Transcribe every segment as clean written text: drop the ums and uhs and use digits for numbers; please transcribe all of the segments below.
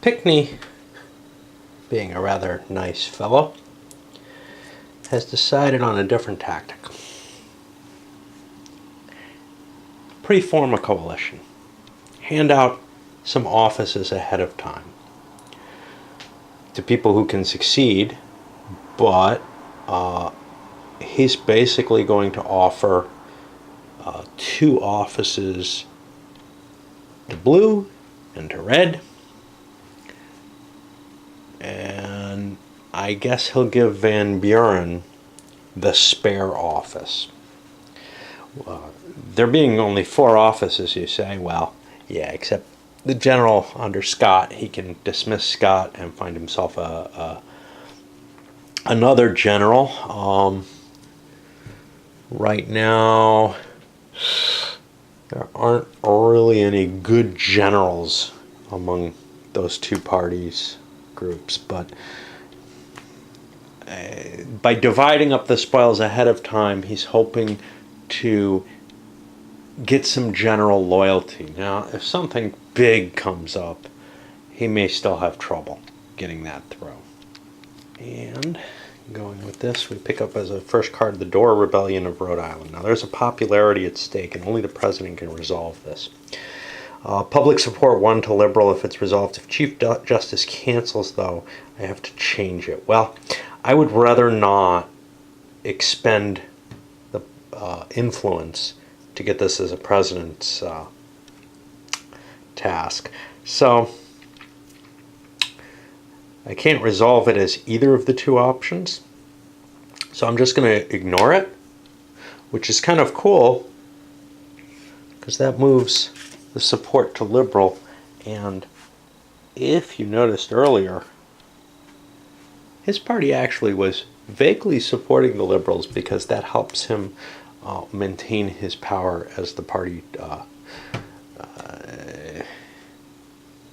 Pinckney, being a rather nice fellow, has decided on a different tactic. Pre-form a coalition. Hand out some offices ahead of time to people who can succeed, but he's basically going to offer 2 offices to blue and to red, and I guess he'll give Van Buren the spare office. There being only 4 offices, you say, well, yeah, except the general under Scott, he can dismiss Scott and find himself another general. Right now, there aren't really any good generals among those 2 parties groups, but by dividing up the spoils ahead of time, he's hoping to get some general loyalty. Now, if something big comes up, he may still have trouble getting that through. And going with this, we pick up as a first card the Dorr Rebellion of Rhode Island. Now, there's a popularity at stake, and only the president can resolve this. Public support 1 to liberal if it's resolved. If Chief Justice cancels, though, I have to change it. Well, I would rather not expend the influence to get this as a president's task. So I can't resolve it as either of the 2 options. So I'm just going to ignore it, which is kind of cool because that moves the support to liberal. And if you noticed earlier, his party actually was vaguely supporting the liberals because that helps him maintain his power as the party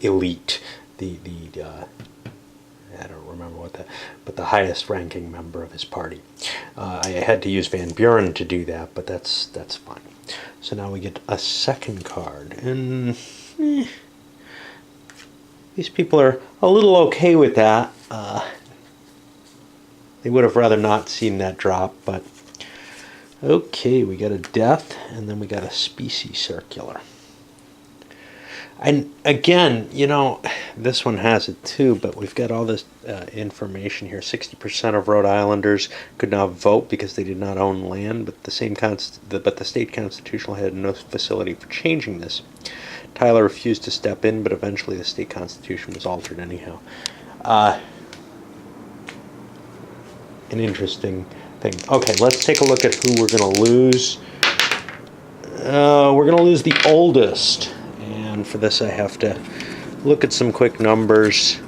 elite, I don't remember what that, but the highest ranking member of his party. I had to use Van Buren to do that, but that's fine. So now we get a second card, and these people are a little okay with that. They would have rather not seen that drop, but okay, we got a death, and then we got a specie circular. And again, you know, this one has it too, but we've got all this information here. 60% of Rhode Islanders could not vote because they did not own land, but the state constitutional had no facility for changing this. Tyler refused to step in, but eventually the state constitution was altered anyhow. An interesting thing. Okay, let's take a look at who we're going to lose. We're going to lose the oldest. And for this, I have to look at some quick numbers.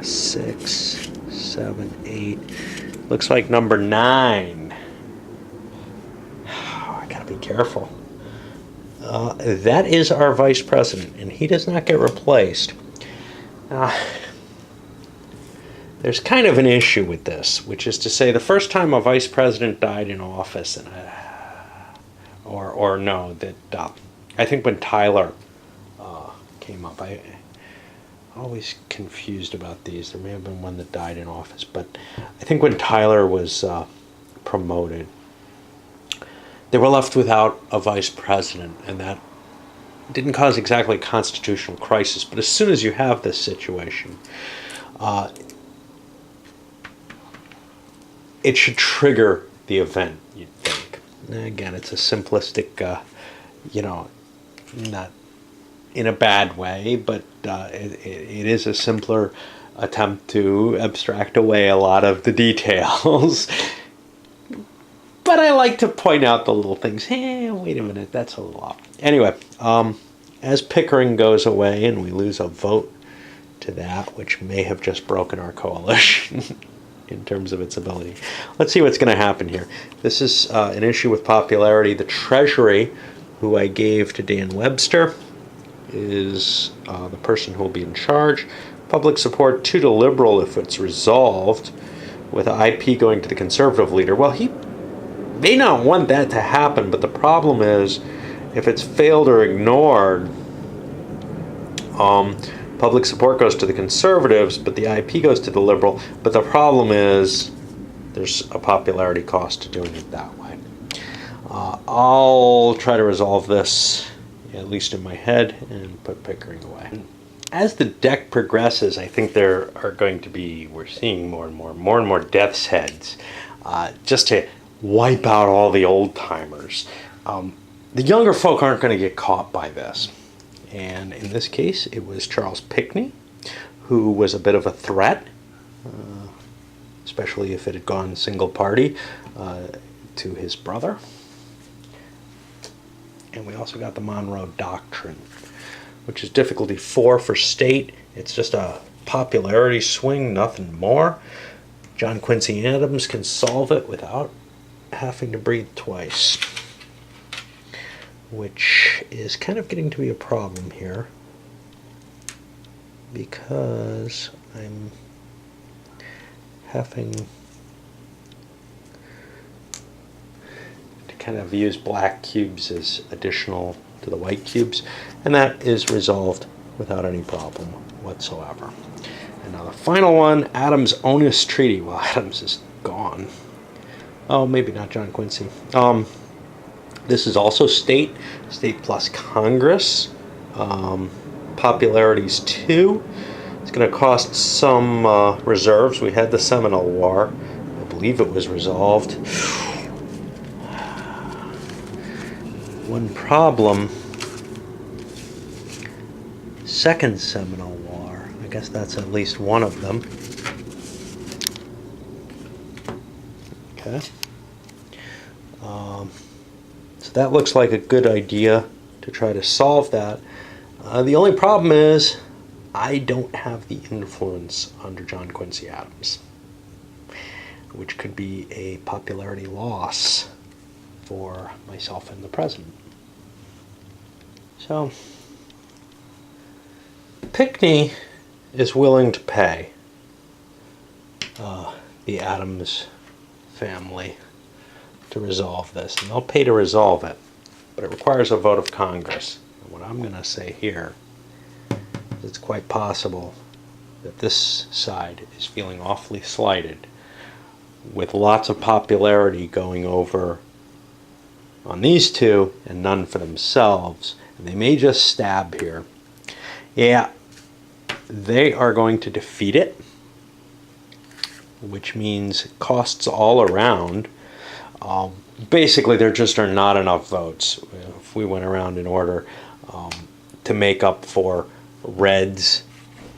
6, 7, 8. Looks like number 9. I gotta be careful. That is our vice president, and he does not get replaced. There's kind of an issue with this, which is to say, the first time a vice president died in office, and I think when Tyler came up, I always confused about these. There may have been one that died in office, but I think when Tyler was promoted, they were left without a vice president, and that didn't cause exactly a constitutional crisis. But as soon as you have this situation, it should trigger the event, you'd think. Again, it's a simplistic, not in a bad way, but it is a simpler attempt to abstract away a lot of the details. But I like to point out the little things. Hey, wait a minute, that's a little off. Anyway, as Pickering goes away and we lose a vote to that, which may have just broken our coalition in terms of its ability. Let's see what's going to happen here. This is an issue with popularity. The Treasury, who I gave to Dan Webster, is the person who will be in charge. Public support 2 to liberal if it's resolved, with IP going to the conservative leader. Well, he may not want that to happen, but the problem is if it's failed or ignored, Public support goes to the Conservatives, but the IP goes to the Liberal. But the problem is there's a popularity cost to doing it that way. I'll try to resolve this, at least in my head, and put Pickering away. As the deck progresses, I think there are going to be, we're seeing more and more Death's Heads, just to wipe out all the old timers. The younger folk aren't going to get caught by this. And in this case, it was Charles Pinckney, who was a bit of a threat, especially if it had gone single party, to his brother. And we also got the Monroe Doctrine, which is difficulty 4 for state. It's just a popularity swing, nothing more. John Quincy Adams can solve it without having to breathe twice, which is kind of getting to be a problem here because I'm having to kind of use black cubes as additional to the white cubes, and that is resolved without any problem whatsoever. And now the final one, Adams' Onus Treaty. Well, Adams is gone. Oh, maybe not John Quincy. This is also state plus Congress. Popularities 2. It's going to cost some reserves. We had the Seminole War. I believe it was resolved. One problem. Second Seminole War. I guess that's at least one of them. Okay. So that looks like a good idea to try to solve that. The only problem is I don't have the influence under John Quincy Adams, which could be a popularity loss for myself and the president. So Pinckney is willing to pay the Adams family to resolve this, and they'll pay to resolve it, but it requires a vote of Congress. And what I'm going to say here is it's quite possible that this side is feeling awfully slighted, with lots of popularity going over on these two and none for themselves, and they may just stab here. Yeah, they are going to defeat it, which means costs all around. Basically, there just are not enough votes. If we went around in order to make up for Reds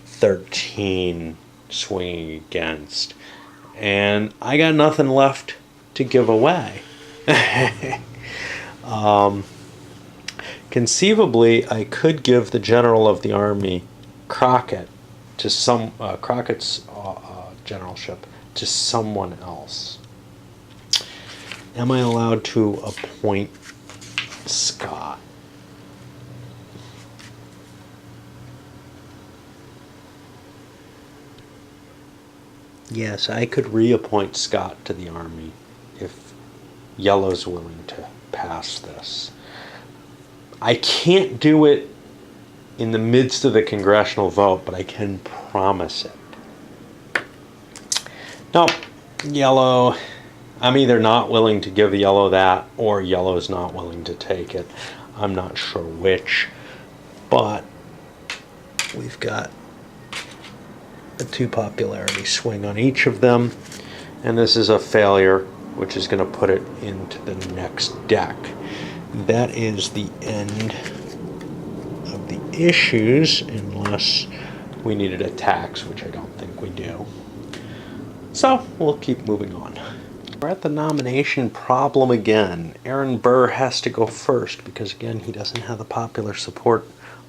13 swinging against, and I got nothing left to give away. Conceivably, I could give the General of the Army, Crockett, to some Crockett's generalship to someone else. Am I allowed to appoint Scott? Yes, I could reappoint Scott to the Army if Yellow's willing to pass this. I can't do it in the midst of the congressional vote, but I can promise it. No, Yellow, I'm either not willing to give Yellow that, or Yellow's not willing to take it. I'm not sure which, but we've got a 2 popularity swing on each of them, and this is a failure, which is going to put it into the next deck. That is the end of the issues, unless we needed a tax, which I don't think we do. So we'll keep moving on. We're at the nomination problem again. Aaron Burr has to go first because, again, he doesn't have the popular support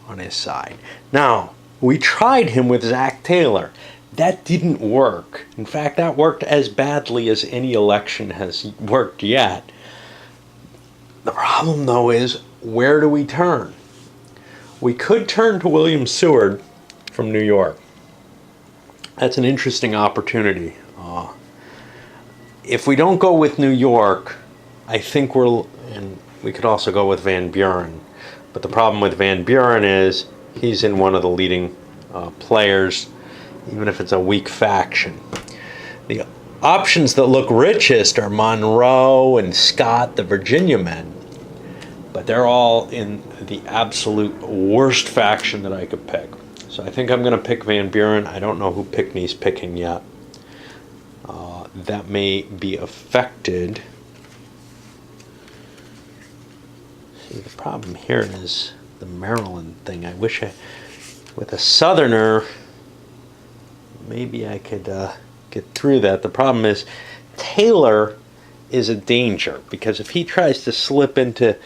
on his side. Now, we tried him with Zach Taylor. That didn't work. In fact, that worked as badly as any election has worked yet. The problem, though, is where do we turn? We could turn to William Seward from New York. That's an interesting opportunity. If we don't go with New York, I think and we could also go with Van Buren. But the problem with Van Buren is he's in one of the leading players, even if it's a weak faction. The options that look richest are Monroe and Scott, the Virginia men, but they're all in the absolute worst faction that I could pick. So I think I'm going to pick Van Buren. I don't know who Pickney's picking yet. That may be affected. See, the problem here is the Maryland thing. I wish with a Southerner, maybe I could get through that. The problem is Taylor is a danger, because if he tries to slip into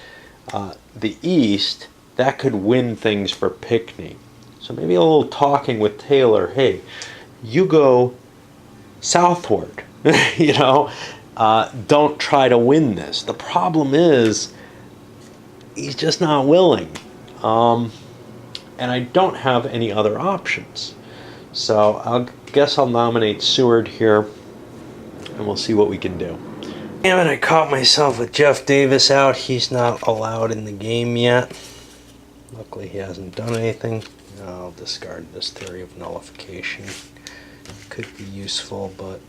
the East, that could win things for Pinckney. So maybe a little talking with Taylor. Hey, you go southward. Don't try to win this. The problem is he's just not willing. And I don't have any other options. So I guess I'll nominate Seward here, and we'll see what we can do. Damn it, I caught myself with Jeff Davis out. He's not allowed in the game yet. Luckily he hasn't done anything. I'll discard this theory of nullification. Could be useful, but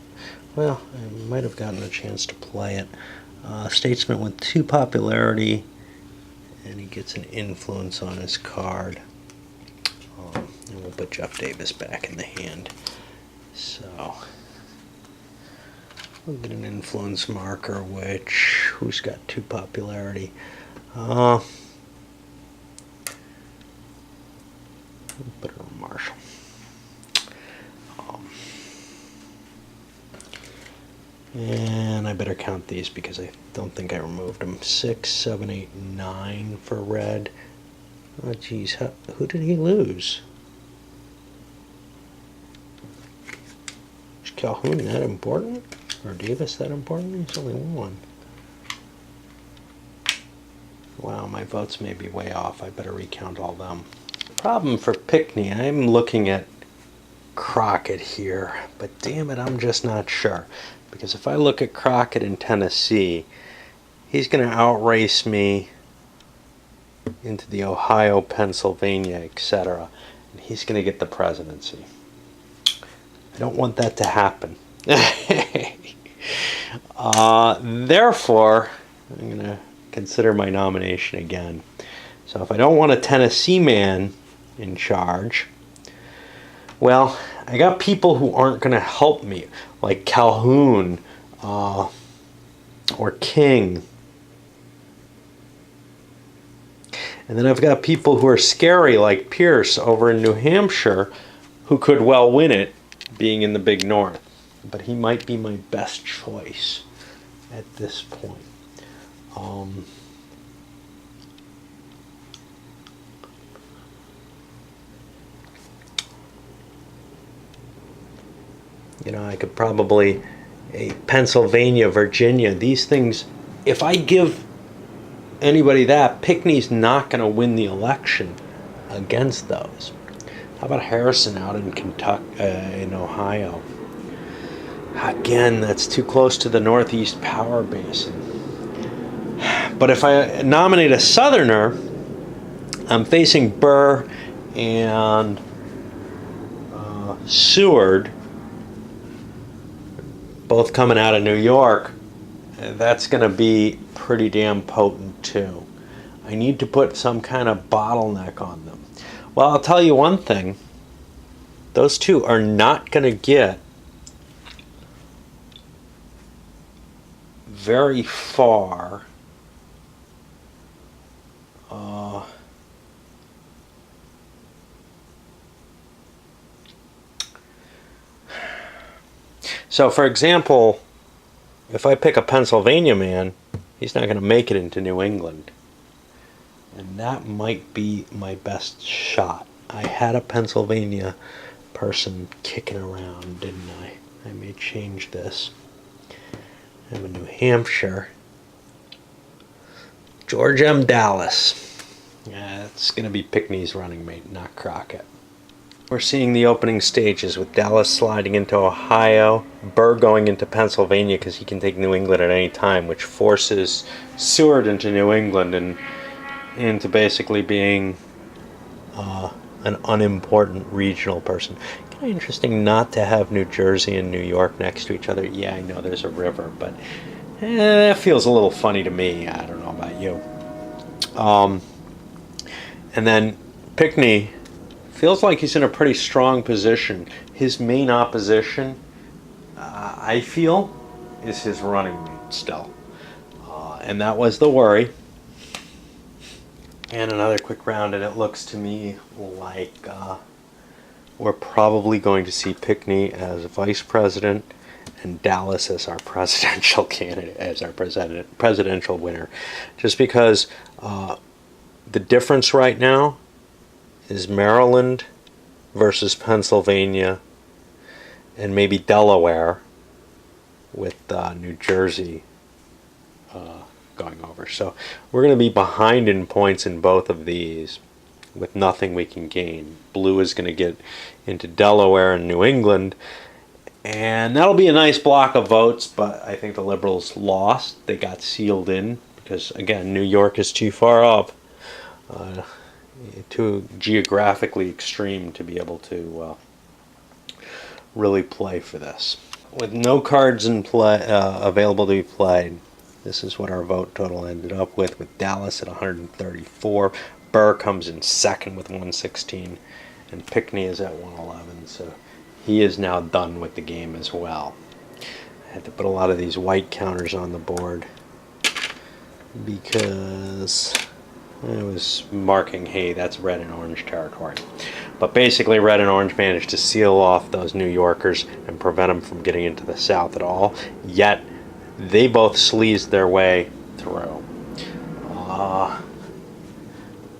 well, I might have gotten a chance to play it. Statesman with 2 popularity, and he gets an influence on his card. And we'll put Jeff Davis back in the hand. So we'll get an influence marker, who's got 2 popularity? We'll put it on Marshall. And I better count these because I don't think I removed them. 6, 7, 8, 9 for red. Oh, geez. Who did he lose? Is Calhoun that important? Or Davis that important? He's only 1. Wow, my votes may be way off. I better recount all them. Problem for Pinckney, I'm looking at Crockett here, but damn it, I'm just not sure. Because if I look at Crockett in Tennessee, he's going to outrace me into the Ohio, Pennsylvania, etc. And he's going to get the presidency. I don't want that to happen. Therefore, I'm going to consider my nomination again. So if I don't want a Tennessee man in charge, well, I got people who aren't going to help me, like Calhoun or King. And then I've got people who are scary, like Pierce over in New Hampshire, who could well win it, being in the big north. But he might be my best choice at this point. I could probably a Pennsylvania, Virginia, these things. If I give anybody that, Pinckney's not going to win the election against those. How about Harrison out in Kentucky, in Ohio? Again, that's too close to the Northeast power basin. But if I nominate a Southerner, I'm facing Burr and Seward, both coming out of New York. That's going to be pretty damn potent too. I need to put some kind of bottleneck on them. Well, I'll tell you one thing. Those two are not going to get very far. So, for example, if I pick a Pennsylvania man, he's not going to make it into New England. And that might be my best shot. I had a Pennsylvania person kicking around, didn't I? I may change this. I have a New Hampshire. George M. Dallas. Yeah, it's going to be Pinckney's running mate, not Crockett. We're seeing the opening stages with Dallas sliding into Ohio, Burr going into Pennsylvania because he can take New England at any time, which forces Seward into New England and into basically being an unimportant regional person. Kind of interesting not to have New Jersey and New York next to each other. Yeah, I know there's a river, but that feels a little funny to me. I don't know about you. And then Pinckney feels like he's in a pretty strong position. His main opposition, I feel, is his running mate still. And that was the worry. And another quick round, and it looks to me like we're probably going to see Pinckney as vice president and Dallas as our presidential candidate, as our presidential winner. Just because the difference right now is Maryland versus Pennsylvania and maybe Delaware, with New Jersey going over. So we're going to be behind in points in both of these with nothing we can gain. Blue is going to get into Delaware and New England, and that'll be a nice block of votes, but I think the Liberals lost. They got sealed in because, again, New York is too far up, too geographically extreme to be able to really play for this. With no cards in play available to be played, this is what our vote total ended up with Dallas at 134. Burr comes in second with 116, and Pinckney is at 111. So he is now done with the game as well. I had to put a lot of these white counters on the board because I was marking, hey, that's red and orange territory. But basically, red and orange managed to seal off those New Yorkers and prevent them from getting into the South at all. Yet, they both sleazed their way through.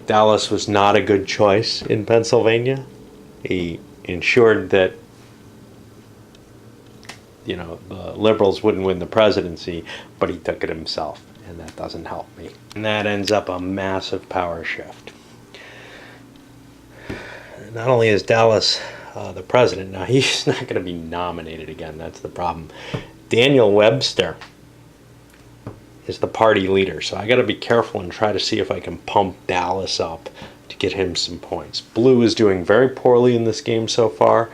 Dallas was not a good choice in Pennsylvania. He ensured that, the Liberals wouldn't win the presidency, but he took it himself, and that doesn't help me. And that ends up a massive power shift. Not only is Dallas the president, now he's not going to be nominated again. That's the problem. Daniel Webster is the party leader, so I got to be careful and try to see if I can pump Dallas up to get him some points. Blue is doing very poorly in this game so far.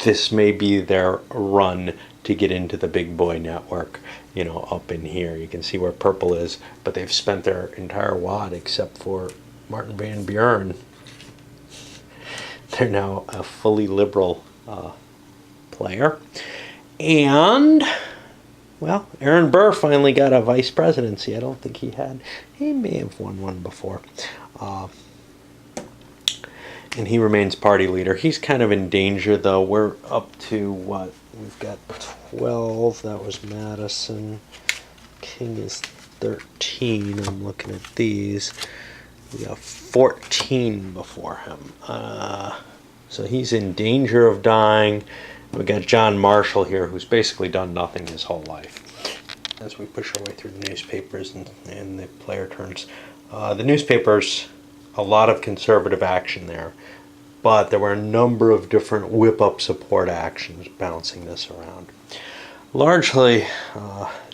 This may be their run to get into the big boy network, up in here. You can see where purple is, but they've spent their entire wad except for Martin Van Buren. They're now a fully liberal player. And, well, Aaron Burr finally got a vice presidency. I don't think he had. He may have won one before. And he remains party leader. He's kind of in danger, though. We're up to, what? We've got 12. That was Madison. King is 13. I'm looking at these. We got 14 before him. So he's in danger of dying. We got John Marshall here, who's basically done nothing his whole life. As we push our way through the newspapers and the player turns. The newspapers, a lot of conservative action there. But there were a number of different whip-up support actions bouncing this around. Largely,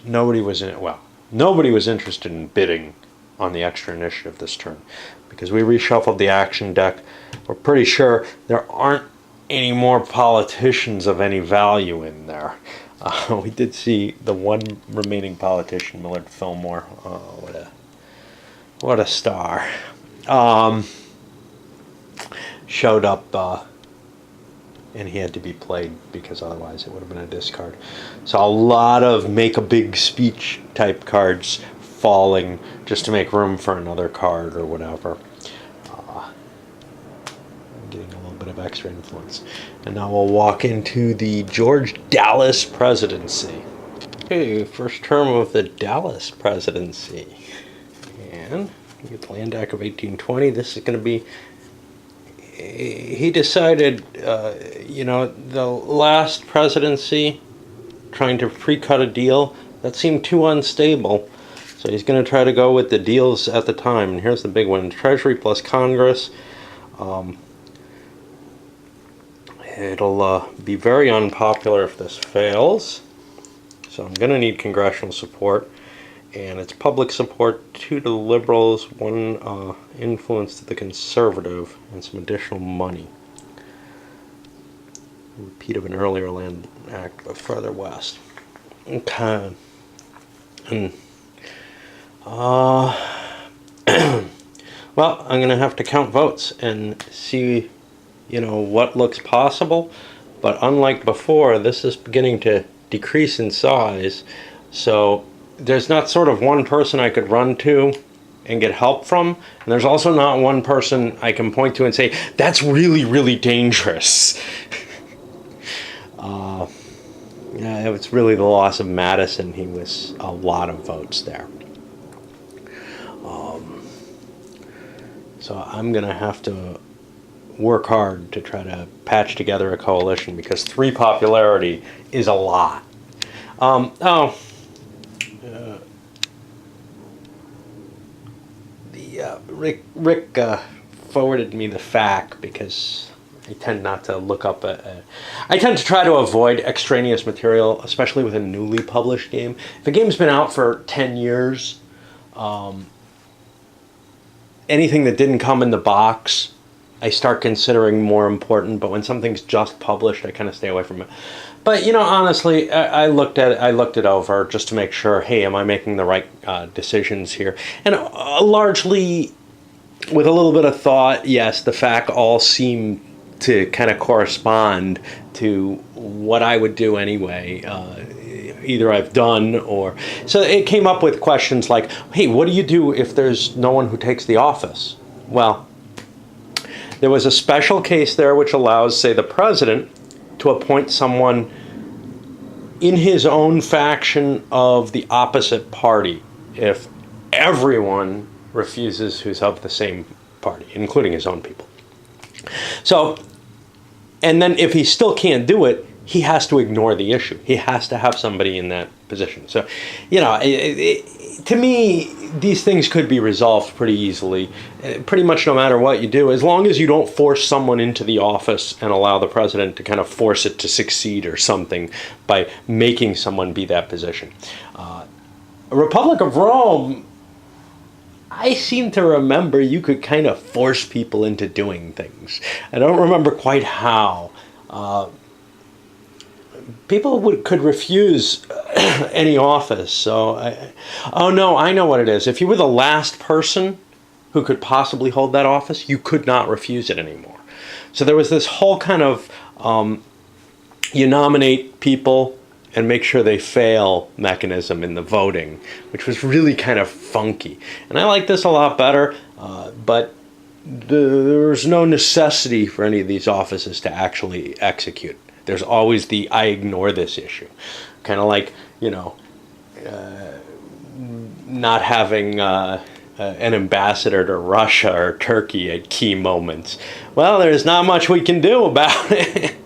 nobody was interested in bidding on the extra initiative this turn, because we reshuffled the action deck. We're pretty sure there aren't any more politicians of any value in there. We did see the one remaining politician, Millard Fillmore. Oh, what a star. Showed up, and he had to be played because otherwise it would have been a discard. So a lot of make a big speech type cards falling just to make room for another card or whatever. I'm getting a little bit of extra influence. And now we'll walk into the George Dallas presidency. Okay, first term of the Dallas presidency. And we get the land act of 1820. This is going to be... He decided, the last presidency, trying to pre-cut a deal, that seemed too unstable. So he's going to try to go with the deals at the time. And here's the big one. Treasury plus Congress. It'll be very unpopular if this fails. So I'm going to need congressional support. and it's public support, 2 to the Liberals, 1 influence to the Conservative, and some additional money. A repeat of an earlier land act, but further west. Okay. And, well, I'm going to have to count votes and see, what looks possible. But unlike before, this is beginning to decrease in size. So there's not sort of one person I could run to and get help from. And there's also not one person I can point to and say, that's really, really dangerous. Yeah, it's really the loss of Madison. He was a lot of votes there. So I'm going to have to work hard to try to patch together a coalition, because 3 popularity is a lot. Rick forwarded me the FAQ, because I tend not to look up I tend to try to avoid extraneous material, especially with a newly published game. If a game's been out for 10 years, anything that didn't come in the box, I start considering more important. But when something's just published, I kind of stay away from it. But honestly, I looked it over just to make sure. Hey, am I making the right decisions here? And largely, with a little bit of thought, yes, the FAQ all seem to kind of correspond to what I would do anyway. Either I've done or... So it came up with questions like, hey, what do you do if there's no one who takes the office? Well, there was a special case there which allows, say, the president to appoint someone in his own faction of the opposite party if everyone refuses who's of the same party, including his own people. So, and then if he still can't do it, he has to ignore the issue. He has to have somebody in that position. So, to me, these things could be resolved pretty easily, pretty much no matter what you do, as long as you don't force someone into the office and allow the president to kind of force it to succeed or something by making someone be that position. Republic of Rome, I seem to remember you could kind of force people into doing things. I don't remember quite how. People could refuse any office. So, I know what it is. If you were the last person who could possibly hold that office, you could not refuse it anymore. So there was this whole kind of you nominate people and make sure they fail mechanism in the voting, which was really kind of funky. And I like this a lot better, but there's no necessity for any of these offices to actually execute. There's always the I ignore this issue. Kind of like, not having an ambassador to Russia or Turkey at key moments. Well, there's not much we can do about it.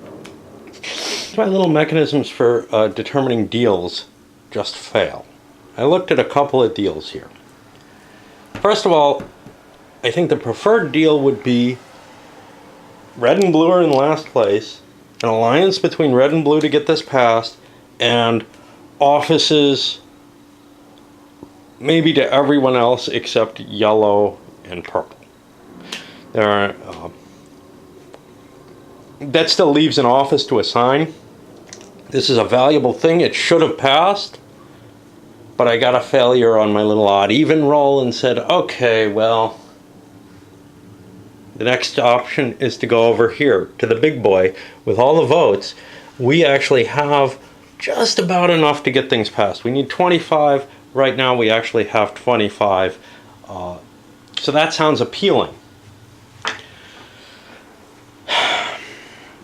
My little mechanisms for determining deals just fail. I looked at a couple of deals here. First of all, I think the preferred deal would be red and blue are in last place, an alliance between red and blue to get this passed, and offices maybe to everyone else except yellow and purple. There are, that still leaves an office to assign. This is a valuable thing. It should have passed, but I got a failure on my little odd even roll and said, okay, well, the next option is to go over here to the big boy. With all the votes, we actually have just about enough to get things passed. We need 25. Right now we actually have 25. So that sounds appealing.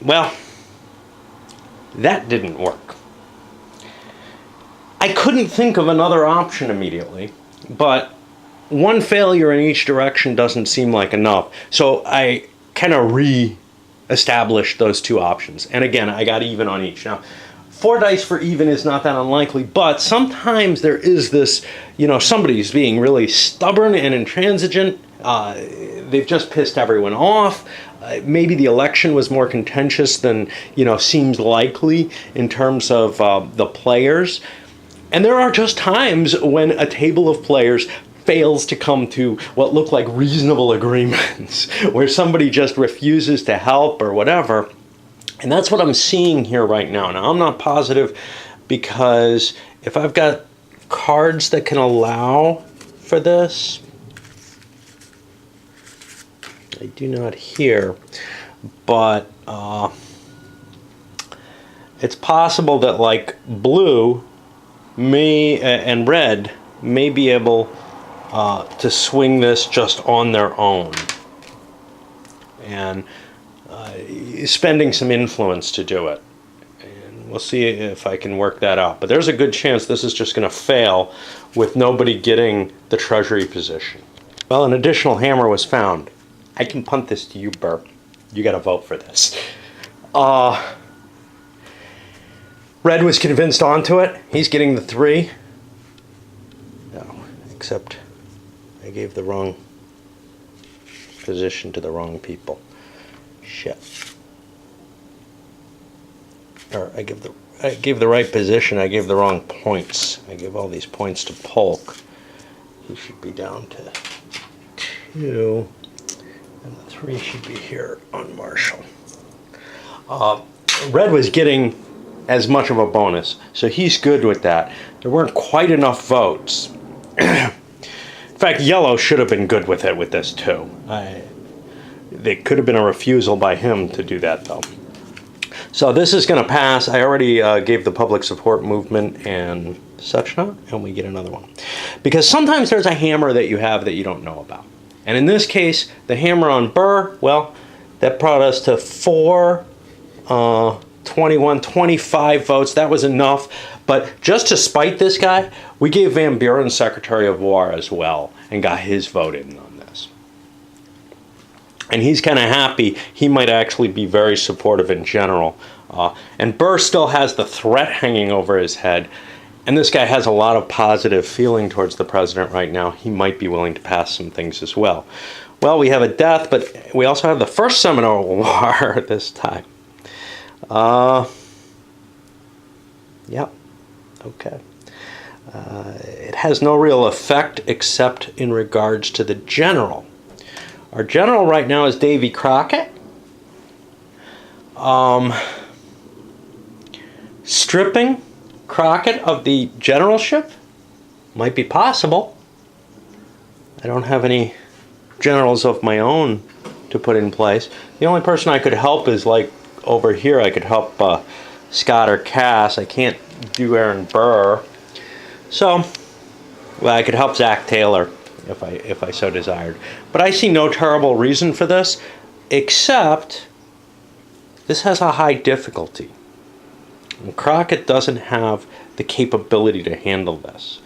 Well, that didn't work. I couldn't think of another option immediately, but one failure in each direction doesn't seem like enough. So I kind of re-established those two options. And again, I got even on each. Now, 4 dice for even is not that unlikely, but sometimes there is this, somebody's being really stubborn and intransigent. They've just pissed everyone off. Maybe the election was more contentious than, seems likely in terms of the players. And there are just times when a table of players fails to come to what look like reasonable agreements, where somebody just refuses to help or whatever. And that's what I'm seeing here right now. Now, I'm not positive, because if I've got cards that can allow for this, I do not here, but it's possible that like blue may and red may be able to swing this just on their own, and spending some influence to do it. And we'll see if I can work that out. But there's a good chance this is just going to fail with nobody getting the treasury position. Well, an additional hammer was found. I can punt this to you, Burr. You got to vote for this. Red was convinced onto it. He's getting the 3. No, except I gave the wrong position to the wrong people. Shit. Or I gave the right position. I gave the wrong points. I gave all these points to Polk. He should be down to 2. And the 3 should be here on Marshall. Red was getting as much of a bonus, so he's good with that. There weren't quite enough votes. In fact, yellow should have been good with it with this too. There could have been a refusal by him to do that though. So this is going to pass. I already gave the public support movement and such not, and we get another one. Because sometimes there's a hammer that you have that you don't know about. And in this case, the hammer on Burr, well, that brought us to 4, 21, 25 votes. That was enough. But just to spite this guy, we gave Van Buren Secretary of War as well and got his vote in on this. And he's kind of happy. He might actually be very supportive in general. And Burr still has the threat hanging over his head. And this guy has a lot of positive feeling towards the president right now. He might be willing to pass some things as well. Well, we have a death, but we also have the first Seminole War this time. Yep. Okay. It has no real effect except in regards to the general. Our general right now is Davy Crockett. Stripping Crockett of the generalship might be possible. I don't have any generals of my own to put in place. The only person I could help is like over here. I could help Scott or Cass. I can't do Aaron Burr. So, well, I could help Zach Taylor if I so desired. But I see no terrible reason for this, except this has a high difficulty. And Crockett doesn't have the capability to handle this.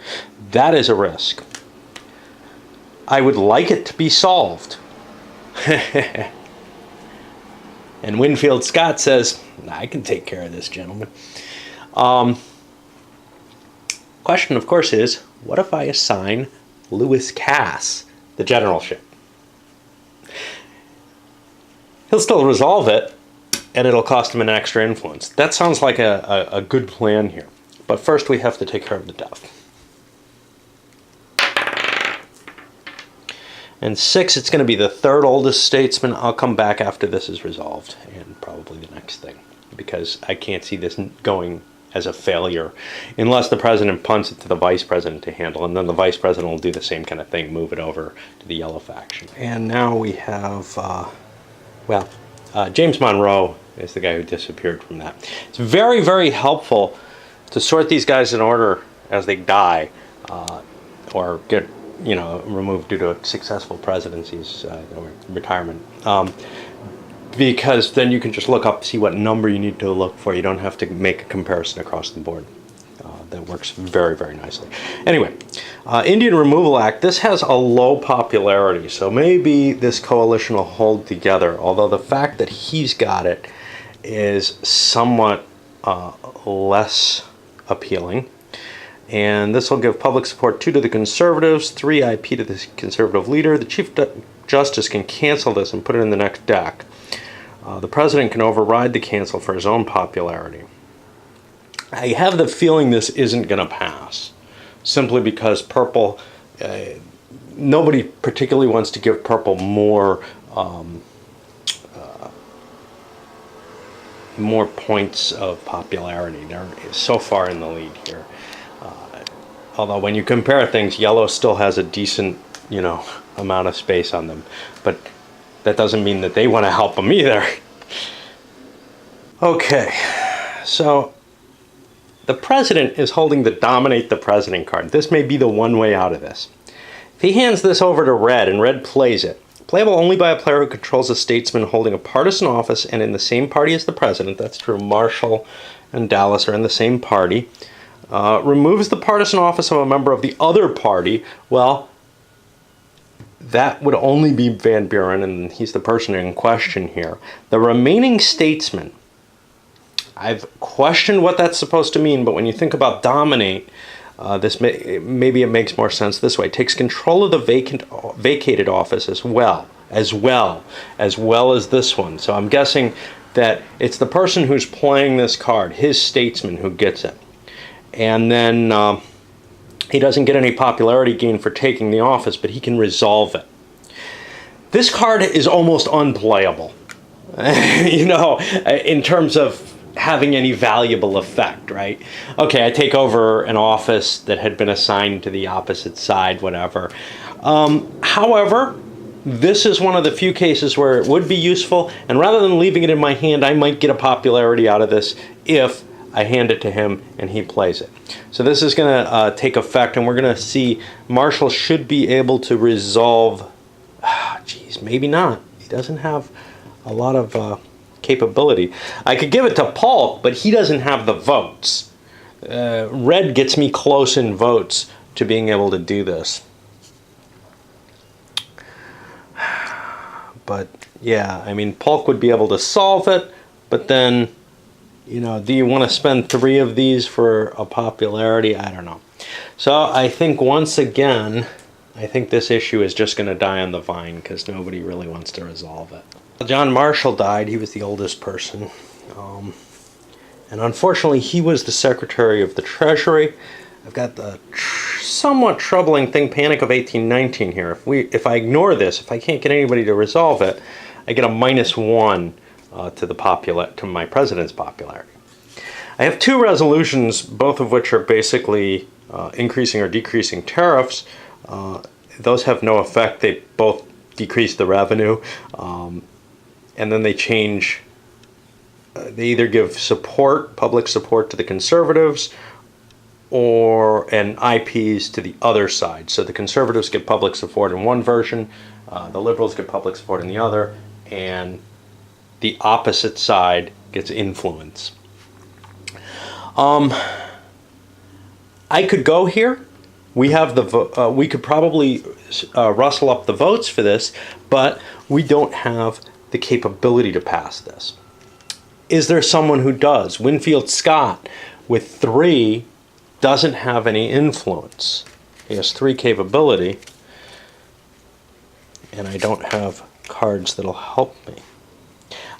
That is a risk. I would like it to be solved. And Winfield Scott says, I can take care of this, gentleman. Question, of course, is, what if I assign Lewis Cass the generalship? He'll still resolve it, and it'll cost him an extra influence. That sounds like a good plan here. But first we have to take care of the death. And 6, it's going to be the third oldest statesman. I'll come back after this is resolved, and probably the next thing, because I can't see this going as a failure unless the president punts it to the vice president to handle, and then the vice president will do the same kind of thing, move it over to the yellow faction. And now we have, James Monroe is the guy who disappeared from that. It's very, very helpful to sort these guys in order as they die, or get removed due to successful presidencies or retirement. Because then you can just look up, see what number you need to look for. You don't have to make a comparison across the board. That works very, very nicely. Anyway, Indian Removal Act, this has a low popularity, so maybe this coalition will hold together, although the fact that he's got it is somewhat less appealing. And this will give public support 2 to the Conservatives, 3 IP to the Conservative leader. The Chief Justice can cancel this and put it in the next deck. The President can override the cancel for his own popularity. I have the feeling this isn't going to pass, simply because purple, nobody particularly wants to give purple more points of popularity. They're so far in the lead here. Although when you compare things, yellow still has a decent, amount of space on them. But that doesn't mean that they want to help them either. Okay, so the president is holding the Dominate the President card. This may be the one way out of this. If he hands this over to red and red plays it, playable only by a player who controls a statesman holding a partisan office and in the same party as the president. That's true. Marshall and Dallas are in the same party. Removes the partisan office of a member of the other party. Well, that would only be Van Buren, and he's the person in question here. The remaining statesman, I've questioned what that's supposed to mean, but when you think about dominate, maybe it makes more sense this way. Takes control of the vacated office as well as this one. So I'm guessing that it's the person who's playing this card, his statesman, who gets it. And then he doesn't get any popularity gain for taking the office, but he can resolve it. This card is almost unplayable, in terms of having any valuable effect, right? Okay, I take over an office that had been assigned to the opposite side, whatever. However, this is one of the few cases where it would be useful, and rather than leaving it in my hand, I might get a popularity out of this if I hand it to him and he plays it. So this is going to take effect, and we're going to see Marshall should be able to resolve. Geez, maybe not. He doesn't have a lot of capability. I could give it to Polk, but he doesn't have the votes. Red gets me close in votes to being able to do this. But yeah, I mean, Polk would be able to solve it, but then, do you want to spend 3 of these for a popularity? I don't know. So I think once again, this issue is just going to die on the vine because nobody really wants to resolve it. John Marshall died. He was the oldest person. And unfortunately, he was the Secretary of the Treasury. I've got the somewhat troubling thing, Panic of 1819 here. If I ignore this, if I can't get anybody to resolve it, I get a -1 to my president's popularity. I have 2 resolutions, both of which are basically increasing or decreasing tariffs. Those have no effect. They both decrease the revenue, and then they change. They either give public support to the conservatives, and IPs to the other side. So the conservatives get public support in one version, the liberals get public support in the other, and the opposite side gets influence. I could go here. We have we could probably rustle up the votes for this, but we don't have the capability to pass this. Is there someone who does? Winfield Scott, with 3, doesn't have any influence. He has 3 capability, and I don't have cards that'll help me.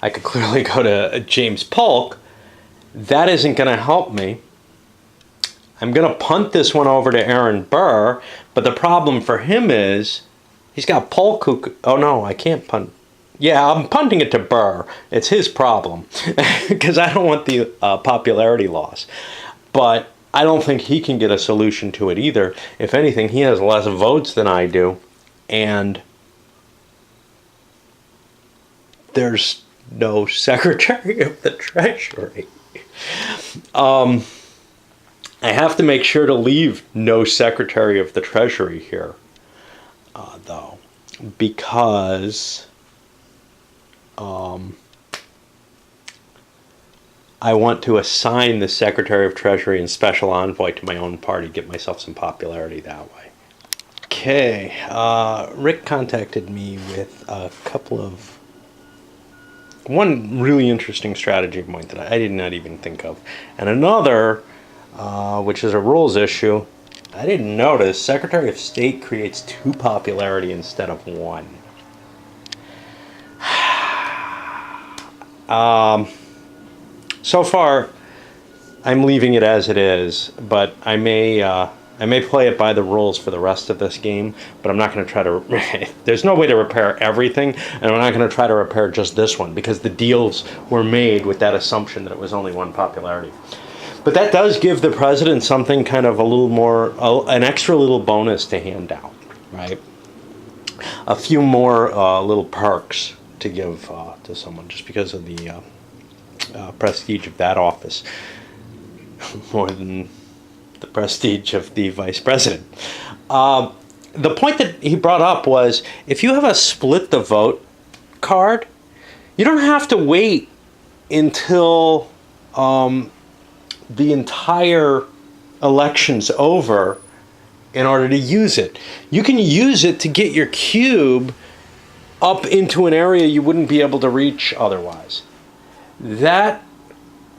I could clearly go to James Polk. That isn't going to help me. I'm going to punt this one over to Aaron Burr, but the problem for him is he's got Polk who... Oh, no, I can't punt. Yeah, I'm punting it to Burr. It's his problem because I don't want the popularity loss. But I don't think he can get a solution to it either. If anything, he has less votes than I do, and there's no Secretary of the Treasury. I have to make sure to leave no Secretary of the Treasury here, though, because I want to assign the Secretary of Treasury and Special Envoy to my own party, get myself some popularity that way. Okay, Rick contacted me with a couple of... One really interesting strategy point that I did not even think of. And another, which is a rules issue, I didn't notice. Secretary of State creates 2 popularity instead of 1. So far, I'm leaving it as it is, but I may play it by the rules for the rest of this game, but I'm not going to try to... There's no way to repair everything, and I'm not going to try to repair just this one, because the deals were made with that assumption that it was only one popularity. But that does give the president something kind of a little more, an extra little bonus to hand out, right? A few more little perks to give to someone, just because of the prestige of that office, more than the prestige of the vice president. The point that he brought up was, if you have a split the vote card, you don't have to wait until the entire election's over in order to use it. You can use it to get your cube up into an area you wouldn't be able to reach otherwise. That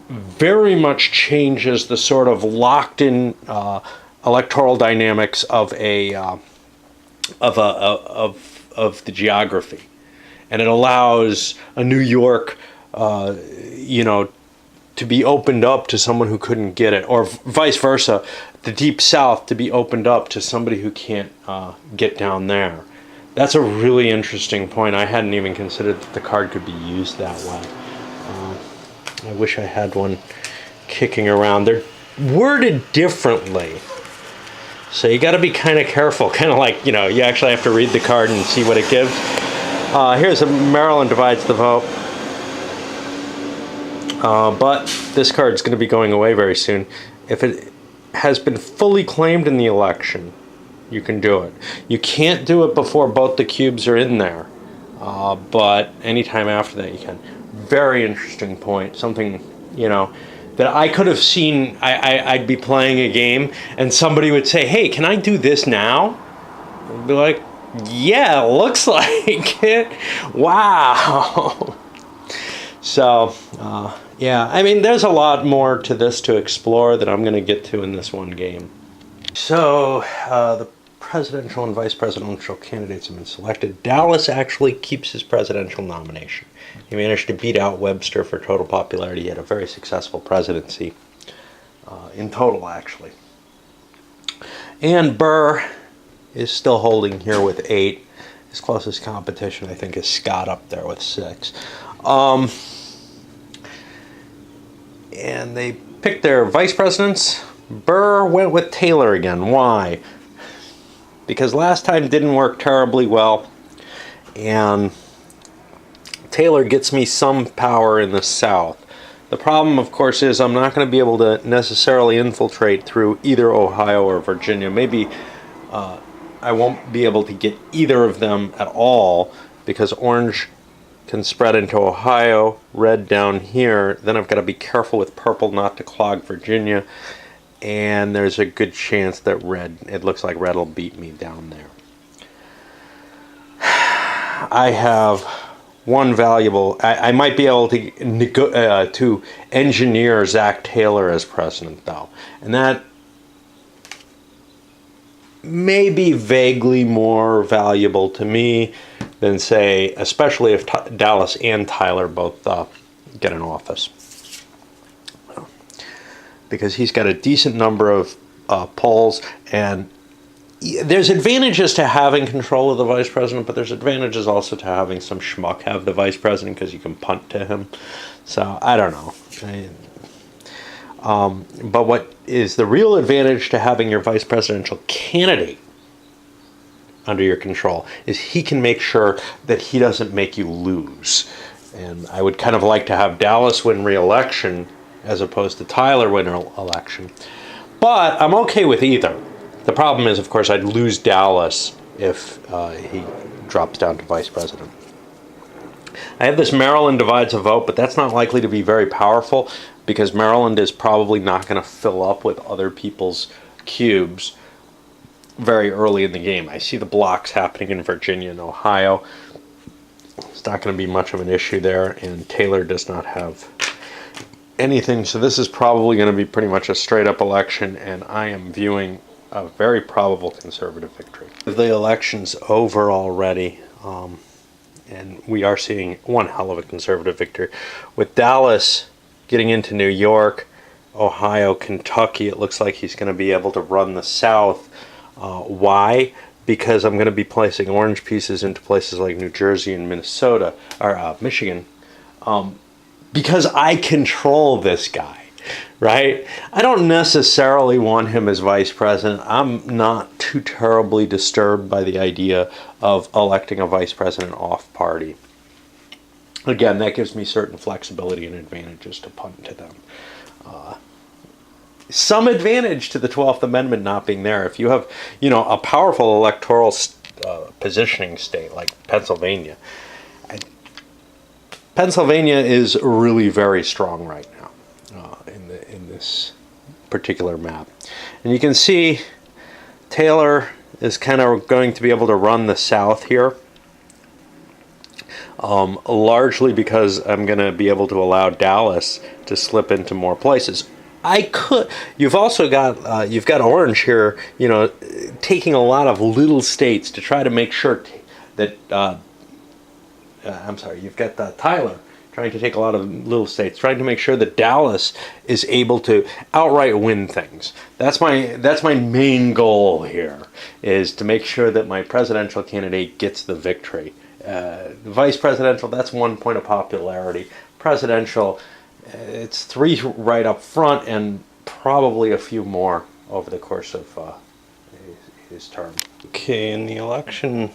very much changes the sort of locked-in electoral dynamics of the geography, and it allows a New York, to be opened up to someone who couldn't get it, or vice versa, the Deep South to be opened up to somebody who can't get down there. That's a really interesting point. I hadn't even considered that the card could be used that way. I wish I had one kicking around. They're worded differently, so you got to be kind of careful. Kind of like, you actually have to read the card and see what it gives. Here's a Maryland divides the vote. But this card is going to be going away very soon. If it has been fully claimed in the election, you can do it. You can't do it before both the cubes are in there, but anytime after that you can. Very interesting point. Something, that I could have seen. I'd be playing a game and somebody would say, "Hey, can I do this now?" I'd be like, "Yeah, looks like it. Wow." So, yeah, I mean, there's a lot more to this to explore that I'm going to get to in this one game. So, the presidential and vice presidential candidates have been selected. Dallas actually keeps his presidential nomination. He managed to beat out Webster for total popularity. He had a very successful presidency in total, actually. And Burr is still holding here with 8. His closest competition, I think, is Scott up there with 6. And they picked their vice presidents. Burr went with Taylor again. Why? Because last time didn't work terribly well, and Taylor gets me some power in the South. The problem, of course, is I'm not going to be able to necessarily infiltrate through either Ohio or Virginia. Maybe I won't be able to get either of them at all, because orange can spread into Ohio, red down here. Then I've got to be careful with purple not to clog Virginia, and there's a good chance that it looks like red will beat me down there. I have one valuable... I might be able to engineer Zach Taylor as president, though, and that may be vaguely more valuable to me than, say, especially if Dallas and Tyler both get in office. Because he's got a decent number of polls, and there's advantages to having control of the vice president, but there's advantages also to having some schmuck have the vice president, because you can punt to him. So, I don't know. But what is the real advantage to having your vice presidential candidate under your control is he can make sure that he doesn't make you lose. And I would kind of like to have Dallas win re-election as opposed to Tyler win election. But I'm okay with either. The problem is, of course, I'd lose Dallas if he drops down to vice president. I have this Maryland divides a vote, but that's not likely to be very powerful, because Maryland is probably not going to fill up with other people's cubes very early in the game. I see the blocks happening in Virginia and Ohio. It's not going to be much of an issue there, and Taylor does not have anything, so this is probably going to be pretty much a straight-up election, and I am viewing a very probable conservative victory. The election's over already, and we are seeing one hell of a conservative victory, with Dallas getting into New York, Ohio, Kentucky. It looks like he's going to be able to run the South. Why? Because I'm going to be placing orange pieces into places like New Jersey and Minnesota, or Michigan, because I control this guy, right? I don't necessarily want him as vice president. I'm not too terribly disturbed by the idea of electing a vice president off party. Again, that gives me certain flexibility and advantages to punt to them. Some advantage to the 12th Amendment not being there. If you have, a powerful electoral positioning state like Pennsylvania, Pennsylvania is really very strong right now in this particular map. And you can see Taylor is kind of going to be able to run the South here. Largely because I'm going to be able to allow Dallas to slip into more places. You've also got, you've got Orange here, taking a lot of little states to try to make sure that, you've got Tyler trying to take a lot of little states, trying to make sure that Dallas is able to outright win things. That's my main goal here, is to make sure that my presidential candidate gets the victory. Vice presidential, that's 1 point of popularity. Presidential, it's 3 right up front and probably a few more over the course of his term. Okay, in the election,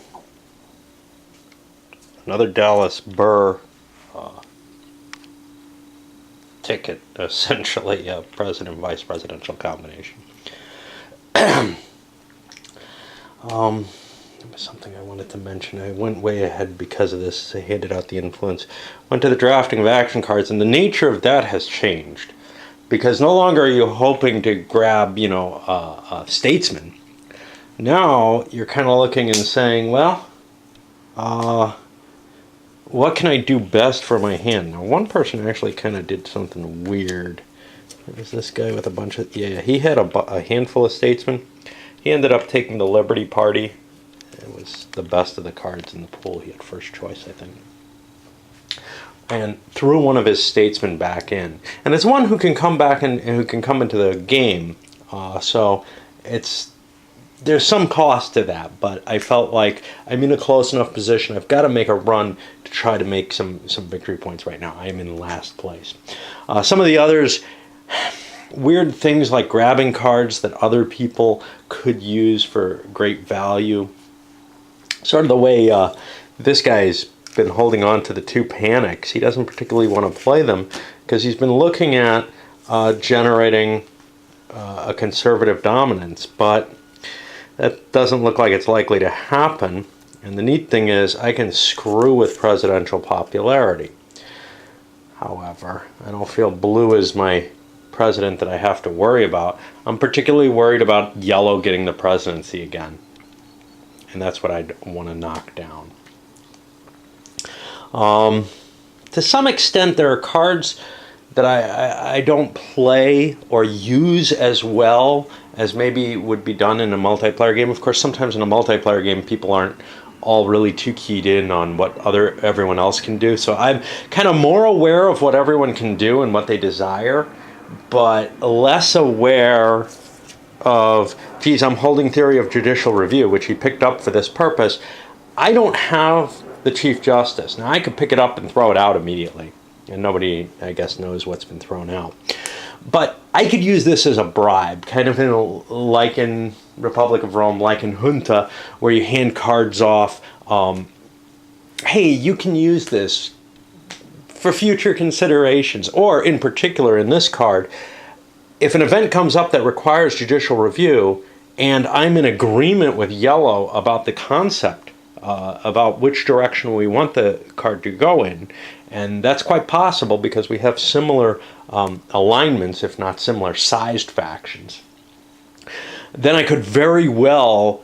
another Dallas Burr ticket, essentially a president-vice presidential combination. Something I wanted to mention. I went way ahead because of this. I handed out the influence. Went to the drafting of action cards, and the nature of that has changed. Because no longer are you hoping to grab, a statesman. Now you're kind of looking and saying, well, what can I do best for my hand? Now, one person actually kind of did something weird. There was this guy with a bunch of... Yeah, he had a handful of statesmen. He ended up taking the Liberty Party. It was the best of the cards in the pool. He had first choice, I think. And threw one of his statesmen back in. And it's one who can come back and who can come into the game. So there's some cost to that. But I felt like I'm in a close enough position. I've got to make a run to try to make some victory points right now. I am in last place. Some of the others... Weird things like grabbing cards that other people could use for great value. Sort of the way this guy's been holding on to the 2 panics. He doesn't particularly want to play them because he's been looking at generating a conservative dominance, but that doesn't look like it's likely to happen. And the neat thing is I can screw with presidential popularity. However, I don't feel blue is my president that I have to worry about. I'm particularly worried about yellow getting the presidency again. And that's what I'd want to knock down. To some extent, there are cards that I don't play or use as well as maybe would be done in a multiplayer game. Of course, sometimes in a multiplayer game, people aren't all really too keyed in on what everyone else can do. So I'm kind of more aware of what everyone can do and what they desire, but less aware of, geez, I'm holding theory of judicial review, which he picked up for this purpose. I don't have the Chief Justice. Now, I could pick it up and throw it out immediately, and nobody, I guess, knows what's been thrown out. But I could use this as a bribe, kind of like in Republic of Rome, like in Junta, where you hand cards off. Hey, you can use this for future considerations. Or, in particular, in this card, if an event comes up that requires judicial review, and I'm in agreement with yellow about the concept, about which direction we want the card to go in, and that's quite possible because we have similar alignments, if not similar sized factions, then I could very well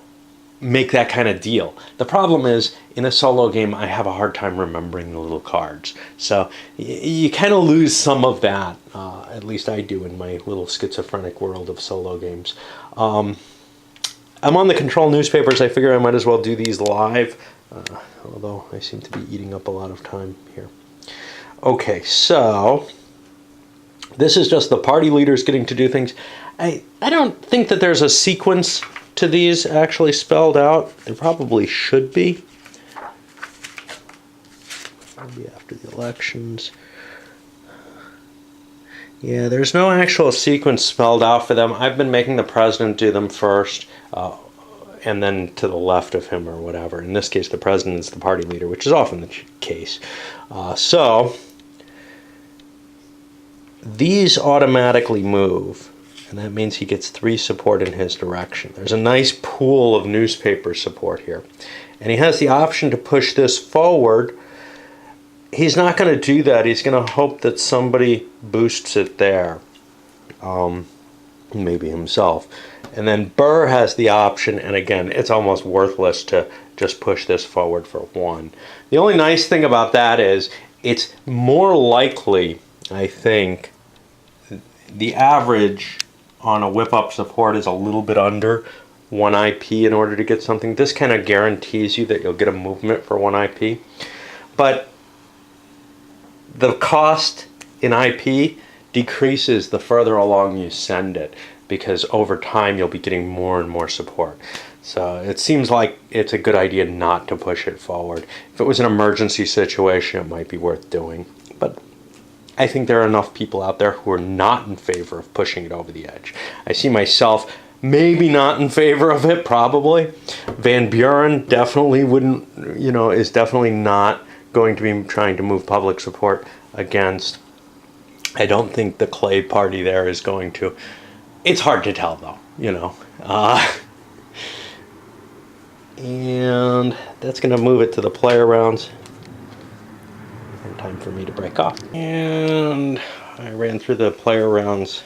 make that kind of deal. The problem is, in a solo game, I have a hard time remembering the little cards. So you kind of lose some of that. At least I do in my little schizophrenic world of solo games. I'm on the Control newspapers. I figure I might as well do these live, although I seem to be eating up a lot of time here. Okay, so This is just the party leaders getting to do things. I don't think that there's a sequence to these actually spelled out. There probably should be. Maybe after the elections. Yeah, there's no actual sequence spelled out for them. I've been making the president do them first, and then to the left of him or whatever. In this case, the president is the party leader, which is often the case. So these automatically move, and that means he gets 3 support in his direction. There's a nice pool of newspaper support here. And he has the option to push this forward. He's not going to do that. He's going to hope that somebody boosts it there. Maybe himself. And then Burr has the option, and again, it's almost worthless to just push this forward for 1. The only nice thing about that is it's more likely, I think, the average on a whip-up support is a little bit under 1 IP in order to get something. This kind of guarantees you that you'll get a movement for 1 IP. But the cost in IP decreases the further along you send it, because over time you'll be getting more and more support. So it seems like it's a good idea not to push it forward. If it was an emergency situation, it might be worth doing. But I think there are enough people out there who are not in favor of pushing it over the edge. I see myself maybe not in favor of it, probably. Van Buren definitely wouldn't, is definitely not going to be trying to move public support against. I don't think the Clay party there is going to. It's hard to tell, though, and that's going to move it to the player rounds. Time for me to break off. And I ran through the player rounds.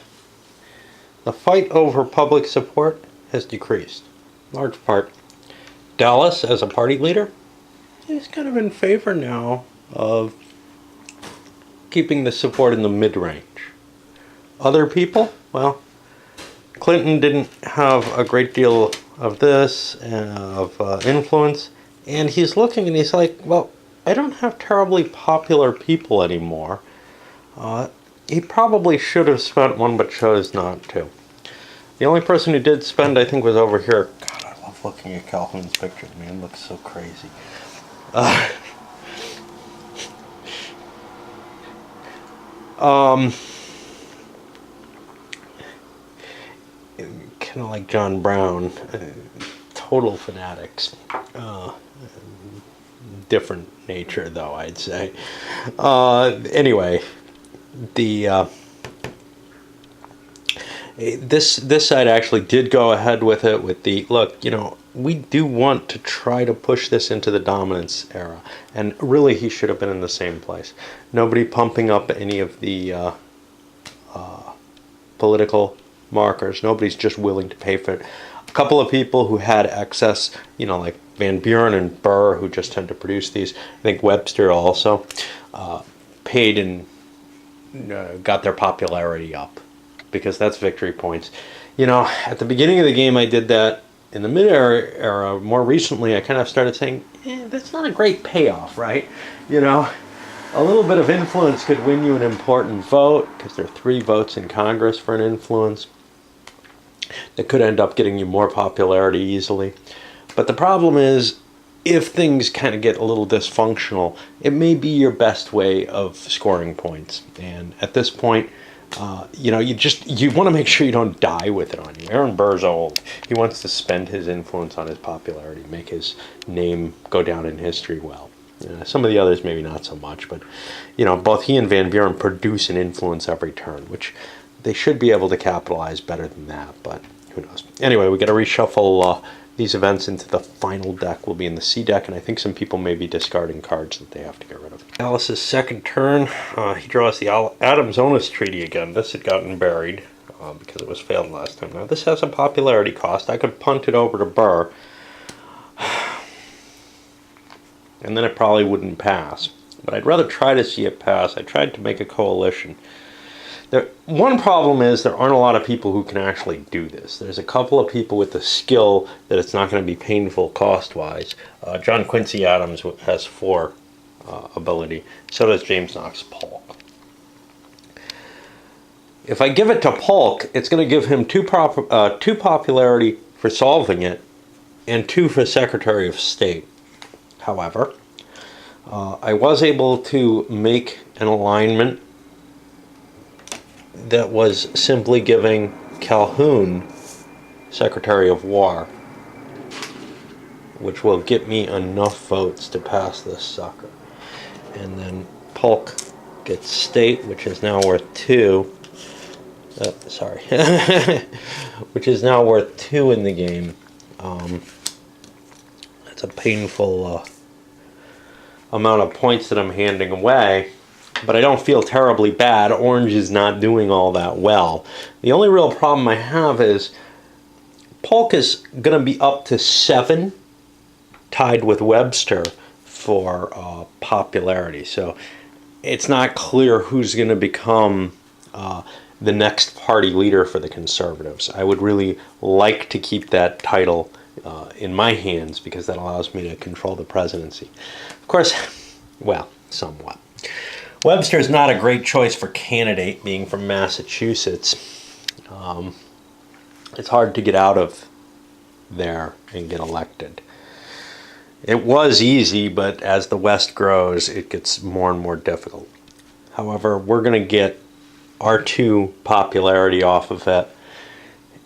The fight over public support has decreased, in large part. Dallas, as a party leader, is kind of in favor now of keeping the support in the mid-range. Other people, well, Clinton didn't have a great deal of this, of influence, and he's looking and he's like, well, I don't have terribly popular people anymore. He probably should have spent one, but chose not to. The only person who did spend, I think, was over here. God, I love looking at Calhoun's picture. Man, it looks so crazy. Kind of like John Brown, total fanatics. Different nature, though, I'd say. Anyway, the this side actually did go ahead with it with the look. We do want to try to push this into the dominance era, and really he should have been in the same place. Nobody pumping up any of the political markers. Nobody's just willing to pay for it. A couple of people who had excess, like Van Buren and Burr, who just tend to produce these. I think Webster also paid and got their popularity up, because that's victory points. At the beginning of the game I did that. In the mid-era, more recently, I kind of started saying, that's not a great payoff, right? A little bit of influence could win you an important vote, because there are 3 votes in Congress for an influence. That could end up getting you more popularity easily. But the problem is, if things kind of get a little dysfunctional, it may be your best way of scoring points. And at this point, you want to make sure you don't die with it on you. Aaron Burr's old. He wants to spend his influence on his popularity, make his name go down in history well. Some of the others maybe not so much, but both he and Van Buren produce an influence every turn, which they should be able to capitalize better than that, but who knows. Anyway, we got to reshuffle these events into the final deck. Will be in the C deck, and I think some people may be discarding cards that they have to get rid of. Dallas's second turn, he draws the Adams-Onis Treaty again. This had gotten buried because it was failed last time. Now, this has a popularity cost. I could punt it over to Burr, and then it probably wouldn't pass. But I'd rather try to see it pass. I tried to make a coalition. One problem is there aren't a lot of people who can actually do this. There's a couple of people with the skill that it's not going to be painful cost-wise. John Quincy Adams has 4 ability. So does James Knox Polk. If I give it to Polk, it's going to give him two popularity for solving it and 2 for Secretary of State. However, I was able to make an alignment that was simply giving Calhoun Secretary of War, which will get me enough votes to pass this sucker. And then Polk gets State, which is now worth 2. Which is now worth 2 in the game. It's a painful amount of points that I'm handing away, but I don't feel terribly bad. Orange is not doing all that well. The only real problem I have is Polk is going to be up to 7, tied with Webster for popularity. So it's not clear who's going to become the next party leader for the Conservatives. I would really like to keep that title in my hands because that allows me to control the presidency. Of course, well, somewhat. Webster's not a great choice for candidate, being from Massachusetts. It's hard to get out of there and get elected. It was easy, but as the West grows, it gets more and more difficult. However, we're going to get R2 popularity off of it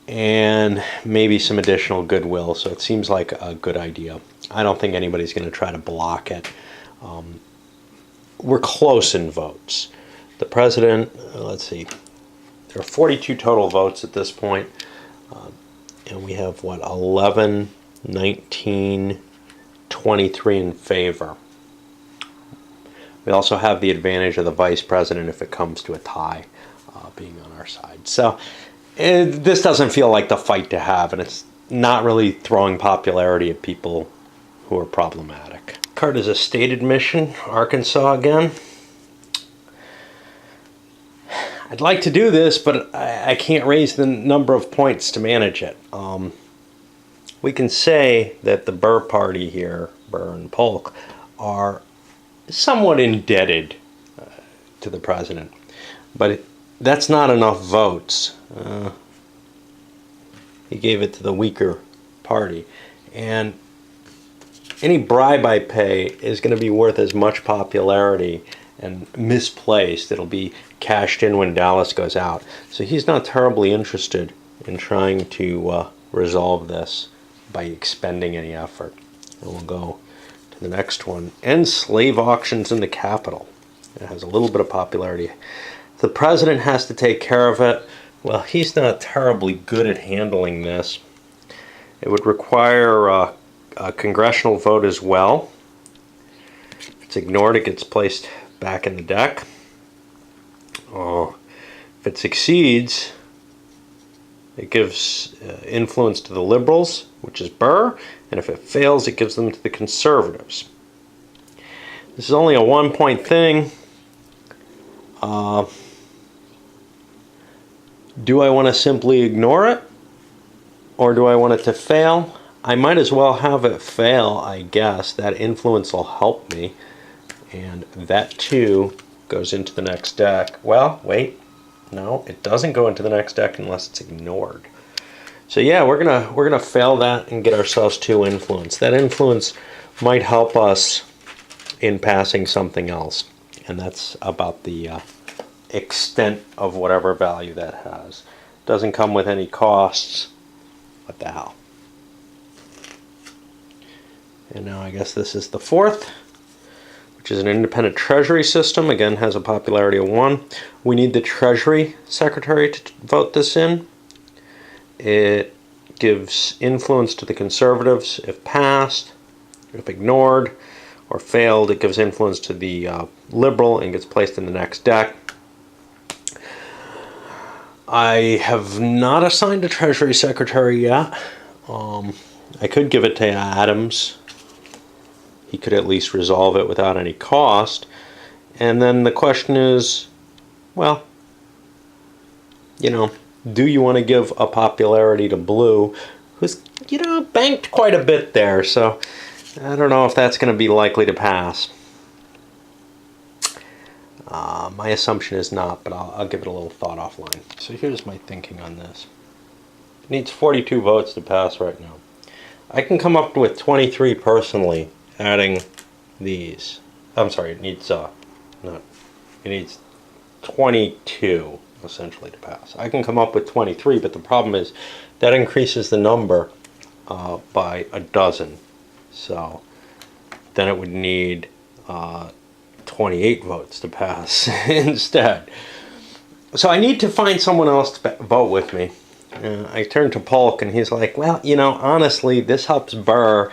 and maybe some additional goodwill, so it seems like a good idea. I don't think anybody's going to try to block it. We're close in votes. The president, let's see, there are 42 total votes at this point, and we have, 11, 19, 23 in favor. We also have the advantage of the vice president if it comes to a tie being on our side. So this doesn't feel like the fight to have, and it's not really throwing popularity at people who are problematic. Card is a state admission, Arkansas again. I'd like to do this, but I can't raise the number of points to manage it. We can say that the Burr party here, Burr and Polk, are somewhat indebted to the president, but that's not enough votes. He gave it to the weaker party, and any bribe I pay is going to be worth as much popularity and misplaced. It'll be cashed in when Dallas goes out. So he's not terribly interested in trying to resolve this by expending any effort. And we'll go to the next one. End slave auctions in the Capitol. It has a little bit of popularity. The president has to take care of it. Well, he's not terribly good at handling this. It would require a congressional vote as well. If it's ignored, it gets placed back in the deck. If it succeeds, it gives influence to the liberals, which is Burr, and if it fails, it gives them to the conservatives. This is only a 1-point thing. Do I want to simply ignore it, or do I want it to fail? I might as well have it fail, I guess. That influence will help me, and that too goes into the next deck. Well, wait, no, it doesn't go into the next deck unless it's ignored. So yeah, we're gonna fail that and get ourselves 2 influence. That influence might help us in passing something else, and that's about the extent of whatever value that has. Doesn't come with any costs. What the hell? And now I guess this is the 4th, which is an independent treasury system. Again, has a popularity of 1. We need the Treasury Secretary to vote this in. It gives influence to the conservatives if passed. If ignored or failed, it gives influence to the liberal and gets placed in the next deck. I have not assigned a Treasury Secretary yet. I could give it to Adams. He could at least resolve it without any cost. And then the question is, well, do you want to give a popularity to Blue, who's, banked quite a bit there, so I don't know if that's going to be likely to pass. My assumption is not, but I'll give it a little thought offline. So here's my thinking on this. It needs 42 votes to pass right now. I can come up with 23 personally, adding these. I'm sorry, it needs it needs 22 essentially to pass. I can come up with 23, but the problem is that increases the number by a dozen. So then it would need 28 votes to pass instead. So I need to find someone else to vote with me. I turned to Polk, and he's like, "Well, honestly, this helps Burr.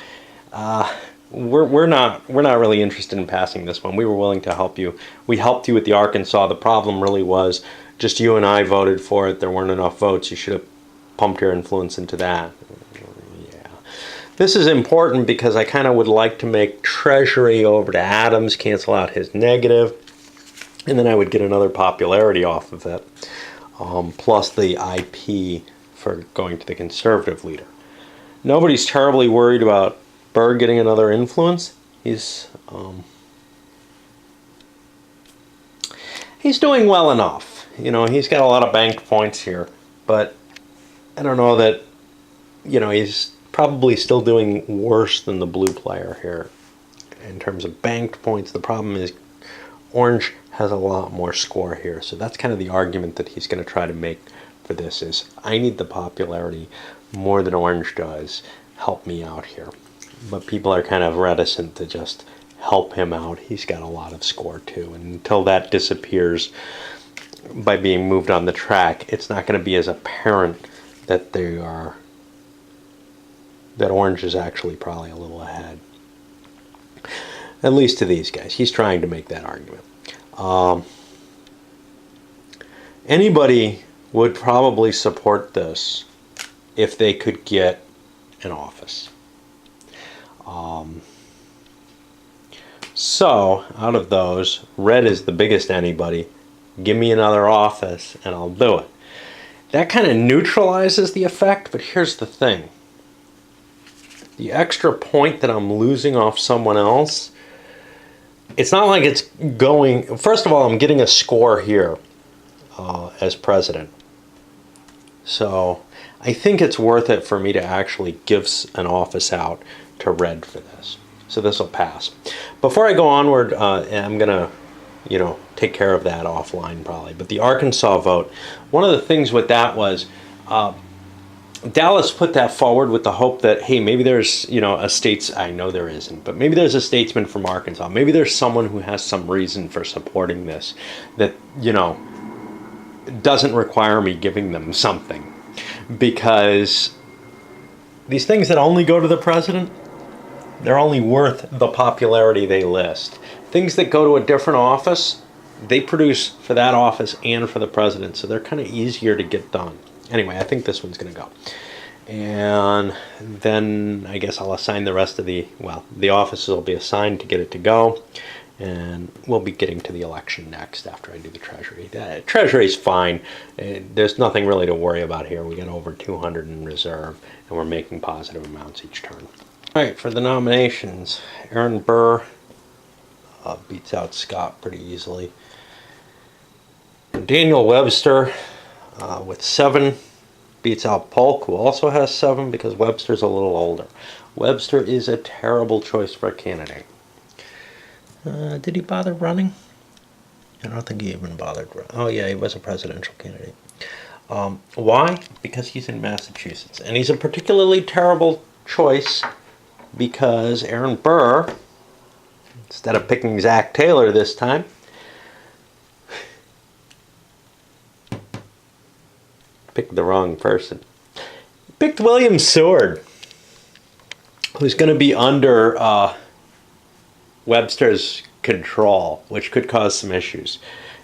We're not really interested in passing this one. We were willing to help you. We helped you with the Arkansas. The problem really was just you and I voted for it. There weren't enough votes. You should have pumped your influence into that." Yeah, this is important because I kind of would like to make Treasury over to Adams, cancel out his negative, and then I would get another popularity off of it. Plus the IP for going to the conservative leader. Nobody's terribly worried about Burr getting another influence. He's doing well enough. He's got a lot of banked points here, but I don't know that, he's probably still doing worse than the blue player here in terms of banked points. The problem is Orange has a lot more score here, so that's kind of the argument that he's going to try to make for this is, I need the popularity more than Orange does. Help me out here. But people are kind of reticent to just help him out. He's got a lot of score too, and until that disappears by being moved on the track, it's not going to be as apparent that that Orange is actually probably a little ahead. At least to these guys. He's trying to make that argument. Anybody would probably support this if they could get an office. So, out of those, red is the biggest anybody. Give me another office and I'll do it. That kind of neutralizes the effect, but here's the thing. The extra point that I'm losing off someone else, it's not like it's going... First of all, I'm getting a score here as president. So I think it's worth it for me to actually give an office out to red for this. So this will pass. Before I go onward, I'm going to, take care of that offline probably. But the Arkansas vote, one of the things with that was... Dallas put that forward with the hope that, hey, maybe there's, I know there isn't, but maybe there's a statesman from Arkansas. Maybe there's someone who has some reason for supporting this that, doesn't require me giving them something. Because these things that only go to the president, they're only worth the popularity they list. Things that go to a different office, they produce for that office and for the president, so they're kind of easier to get done. Anyway, I think this one's going to go. And then I guess I'll assign the rest of the offices will be assigned to get it to go. And we'll be getting to the election next after I do the Treasury. Treasury's fine. There's nothing really to worry about here. We got over 200 in reserve, and we're making positive amounts each turn. All right, for the nominations, Aaron Burr beats out Scott pretty easily. Daniel Webster with 7 beats out Polk, who also has 7 because Webster's a little older. Webster is a terrible choice for a candidate. Did he bother running? I don't think he even bothered running. Oh yeah, he was a presidential candidate. Why? Because he's in Massachusetts. And he's a particularly terrible choice because Aaron Burr, instead of picking Zach Taylor this time, picked the wrong person. Picked William Seward, who's going to be under Webster's control, which could cause some issues.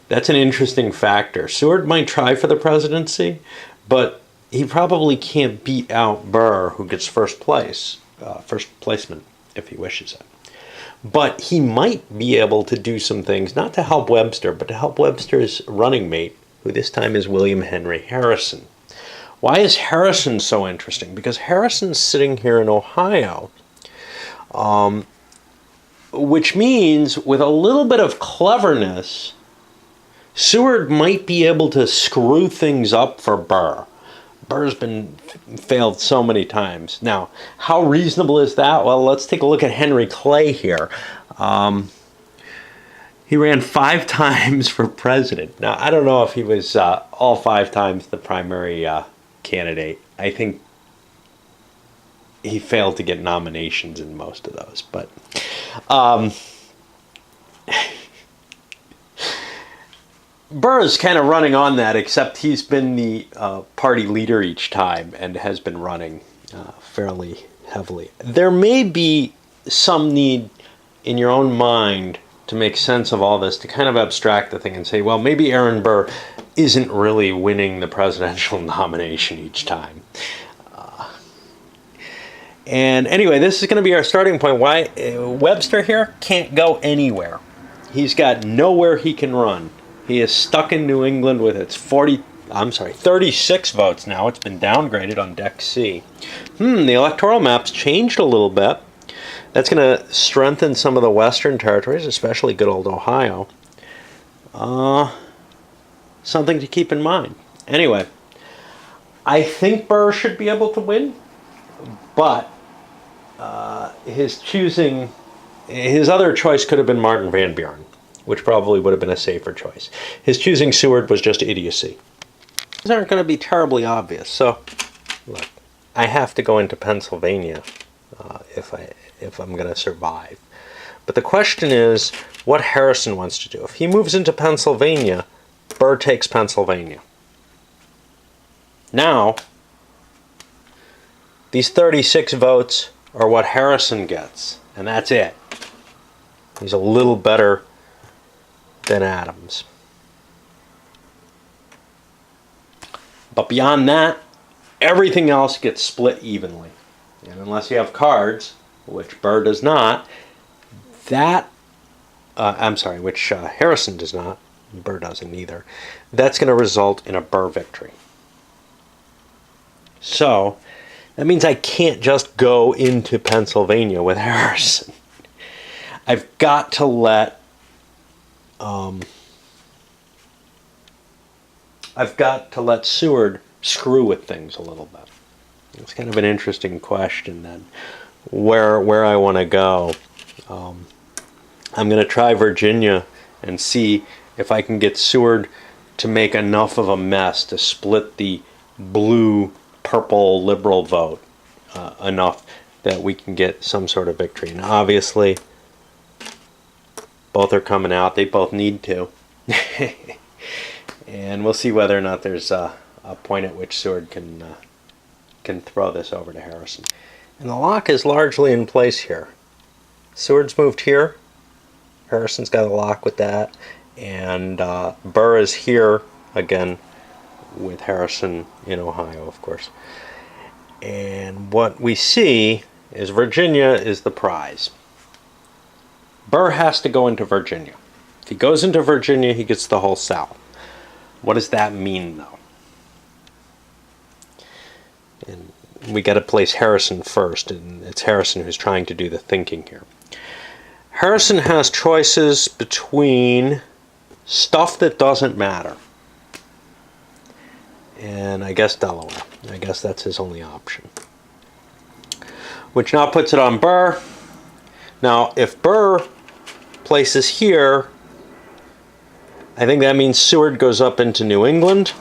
That's an interesting factor. Seward might try for the presidency, but he probably can't beat out Burr, who gets first placement, if he wishes it. But he might be able to do some things, not to help Webster, but to help Webster's running mate, who this time is William Henry Harrison. Why is Harrison so interesting? Because Harrison's sitting here in Ohio, which means with a little bit of cleverness, Seward might be able to screw things up for Burr. Burr's been failed so many times. Now, how reasonable is that? Well, let's take a look at Henry Clay here. He ran 5 times for president. Now, I don't know if he was all 5 times the primary candidate. I think he failed to get nominations in most of those. But Burr is kind of running on that, except he's been the party leader each time and has been running fairly heavily. There may be some need in your own mind to make sense of all this, to kind of abstract the thing and say, well, maybe Aaron Burr isn't really winning the presidential nomination each time. And anyway, this is going to be our starting point. Why Webster here can't go anywhere. He's got nowhere he can run. He is stuck in New England with its 36 votes now. It's been downgraded on Deck C. The electoral map's changed a little bit. That's going to strengthen some of the western territories, especially good old Ohio. Something to keep in mind. Anyway, I think Burr should be able to win, but his other choice could have been Martin Van Buren, which probably would have been a safer choice. His choosing Seward was just idiocy. These aren't going to be terribly obvious. So, look, I have to go into Pennsylvania if I'm going to survive. But the question is what Harrison wants to do. If he moves into Pennsylvania, Burr takes Pennsylvania. Now, these 36 votes are what Harrison gets, and that's it. He's a little better than Adams. But beyond that, everything else gets split evenly. And unless you have cards, which Burr does not, which Harrison does not, Burr doesn't either, that's going to result in a Burr victory. So, that means I can't just go into Pennsylvania with Harrison. I've got to let Seward screw with things a little bit. It's kind of an interesting question then, where I want to go. I'm going to try Virginia and see if I can get Seward to make enough of a mess to split the blue-purple liberal vote enough that we can get some sort of victory. And obviously, both are coming out. They both need to. And we'll see whether or not there's a point at which Seward can throw this over to Harrison. And the lock is largely in place here. Seward's moved here. Harrison's got a lock with that. And Burr is here again with Harrison in Ohio, of course. And what we see is Virginia is the prize. Burr has to go into Virginia. If he goes into Virginia, he gets the whole South. What does that mean, though? And we got to place Harrison first, and it's Harrison who's trying to do the thinking here. Harrison has choices between stuff that doesn't matter. And I guess Delaware. I guess that's his only option. Which now puts it on Burr. Now, if Burr places here, I think that means Seward goes up into New England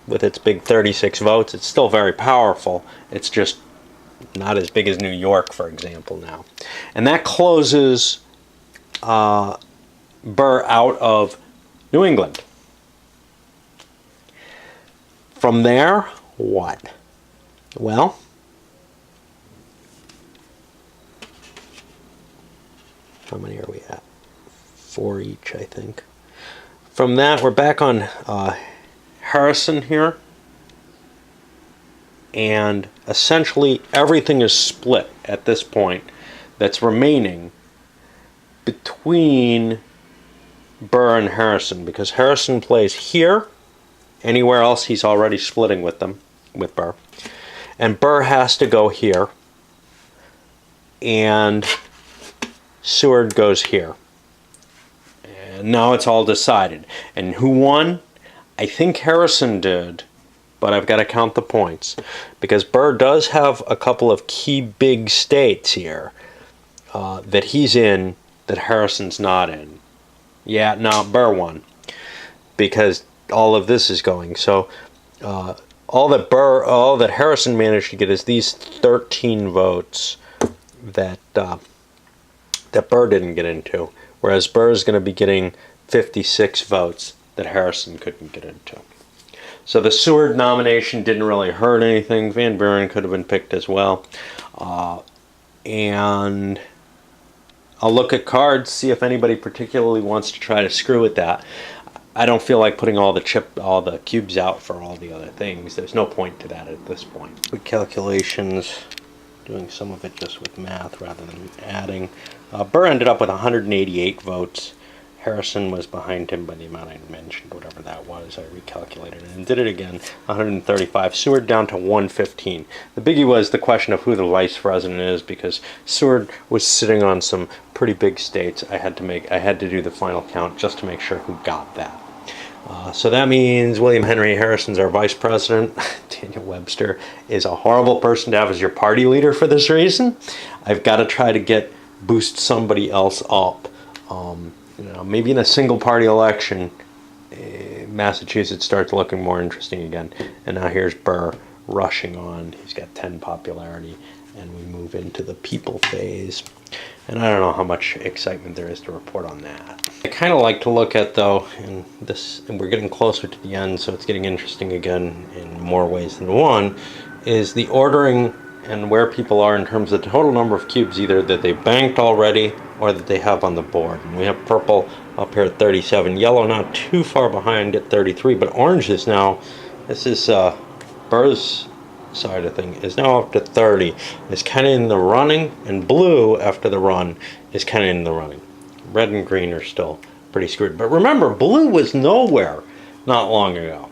with its big 36 votes. It's still very powerful. It's just not as big as New York, for example, now. And that closes Burr out of New England. From there, what? Well, how many are we at? 4 each, I think. From that, we're back on Harrison here. And essentially, everything is split at this point that's remaining between Burr and Harrison, because Harrison plays here. Anywhere else, he's already splitting with them, with Burr. And Burr has to go here. And Seward goes here. And now it's all decided. And who won? I think Harrison did, but I've got to count the points. Because Burr does have a couple of key big states here that he's in that Harrison's not in. Yeah, no, Burr won. Because all of this is going. So all that Harrison managed to get is these 13 votes that Burr didn't get into. Whereas Burr is going to be getting 56 votes that Harrison couldn't get into. So the Seward nomination didn't really hurt anything. Van Buren could have been picked as well. And I'll look at cards, see if anybody particularly wants to try to screw with that. I don't feel like putting all the cubes out for all the other things. There's no point to that at this point. Quick calculations, doing some of it just with math rather than adding. Burr ended up with 188 votes. Harrison was behind him by the amount I mentioned, whatever that was. I recalculated it and did it again, 135. Seward down to 115. The biggie was the question of who the vice president is, because Seward was sitting on some pretty big states. I had to do the final count just to make sure who got that. So that means William Henry Harrison's our vice president. Daniel Webster is a horrible person to have as your party leader for this reason. I've got to try to boost somebody else up. Maybe in a single party election, Massachusetts starts looking more interesting again. And now here's Burr rushing on. He's got 10 popularity, and we move into the people phase. And I don't know how much excitement there is to report on that. I kind of like to look at, though, and we're getting closer to the end, so it's getting interesting again in more ways than one, is the ordering and where people are in terms of the total number of cubes, either that they banked already or that they have on the board. And we have purple up here at 37, yellow not too far behind at 33, but orange is now, this is Burr's side of thing, is now up to 30. It's kind of in the running, and blue after the run is kind of in the running. Red and green are still pretty screwed. But remember, blue was nowhere not long ago.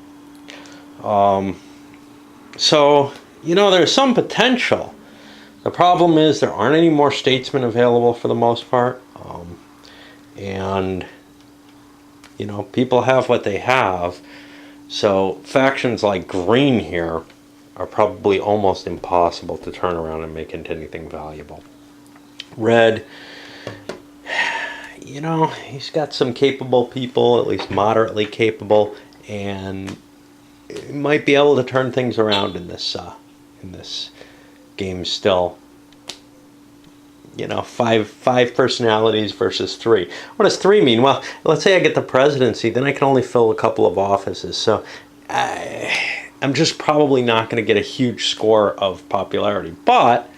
So, there's some potential. The problem is there aren't any more statesmen available for the most part. And, people have what they have. So factions like green here are probably almost impossible to turn around and make into anything valuable. Red, he's got some capable people, at least moderately capable, and might be able to turn things around in this game still. Five personalities versus 3. What does 3 mean? Well, let's say I get the presidency, then I can only fill a couple of offices. So I'm just probably not going to get a huge score of popularity. But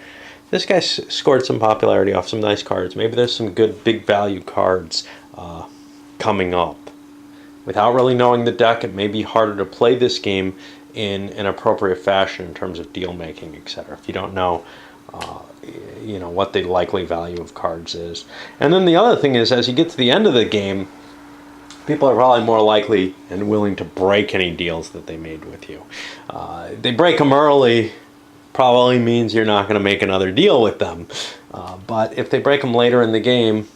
this guy scored some popularity off some nice cards. Maybe there's some good big value cards coming up. Without really knowing the deck, it may be harder to play this game in an appropriate fashion in terms of deal making, etc. If you don't know what the likely value of cards is. And then the other thing is, as you get to the end of the game, people are probably more likely and willing to break any deals that they made with you. They break them early, probably means you're not going to make another deal with them. But if they break them later in the game,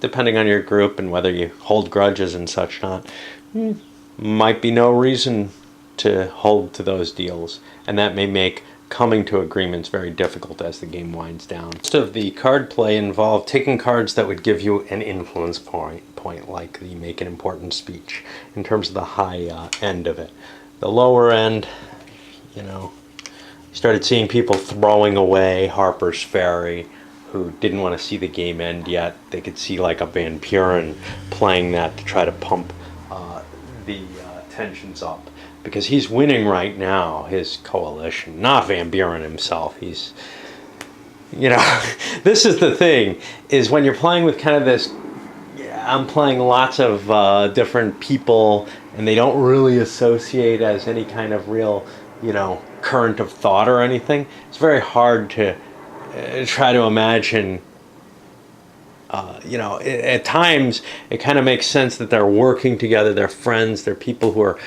depending on your group and whether you hold grudges and such not, might be no reason to hold to those deals. And that may make coming to agreements very difficult as the game winds down. Most of the card play involved taking cards that would give you an influence point like the make an important speech, in terms of the high end of it. The lower end, started seeing people throwing away Harper's Ferry, who didn't want to see the game end yet. They could see like a Van Buren playing that to try to pump the tensions up. Because he's winning right now, his coalition, not Van Buren himself. He's, this is the thing, is when you're playing with kind of this, I'm playing lots of different people, and they don't really associate as any kind of real, current of thought or anything. It's very hard to try to imagine. At times it kind of makes sense that they're working together, they're friends, they're people who are,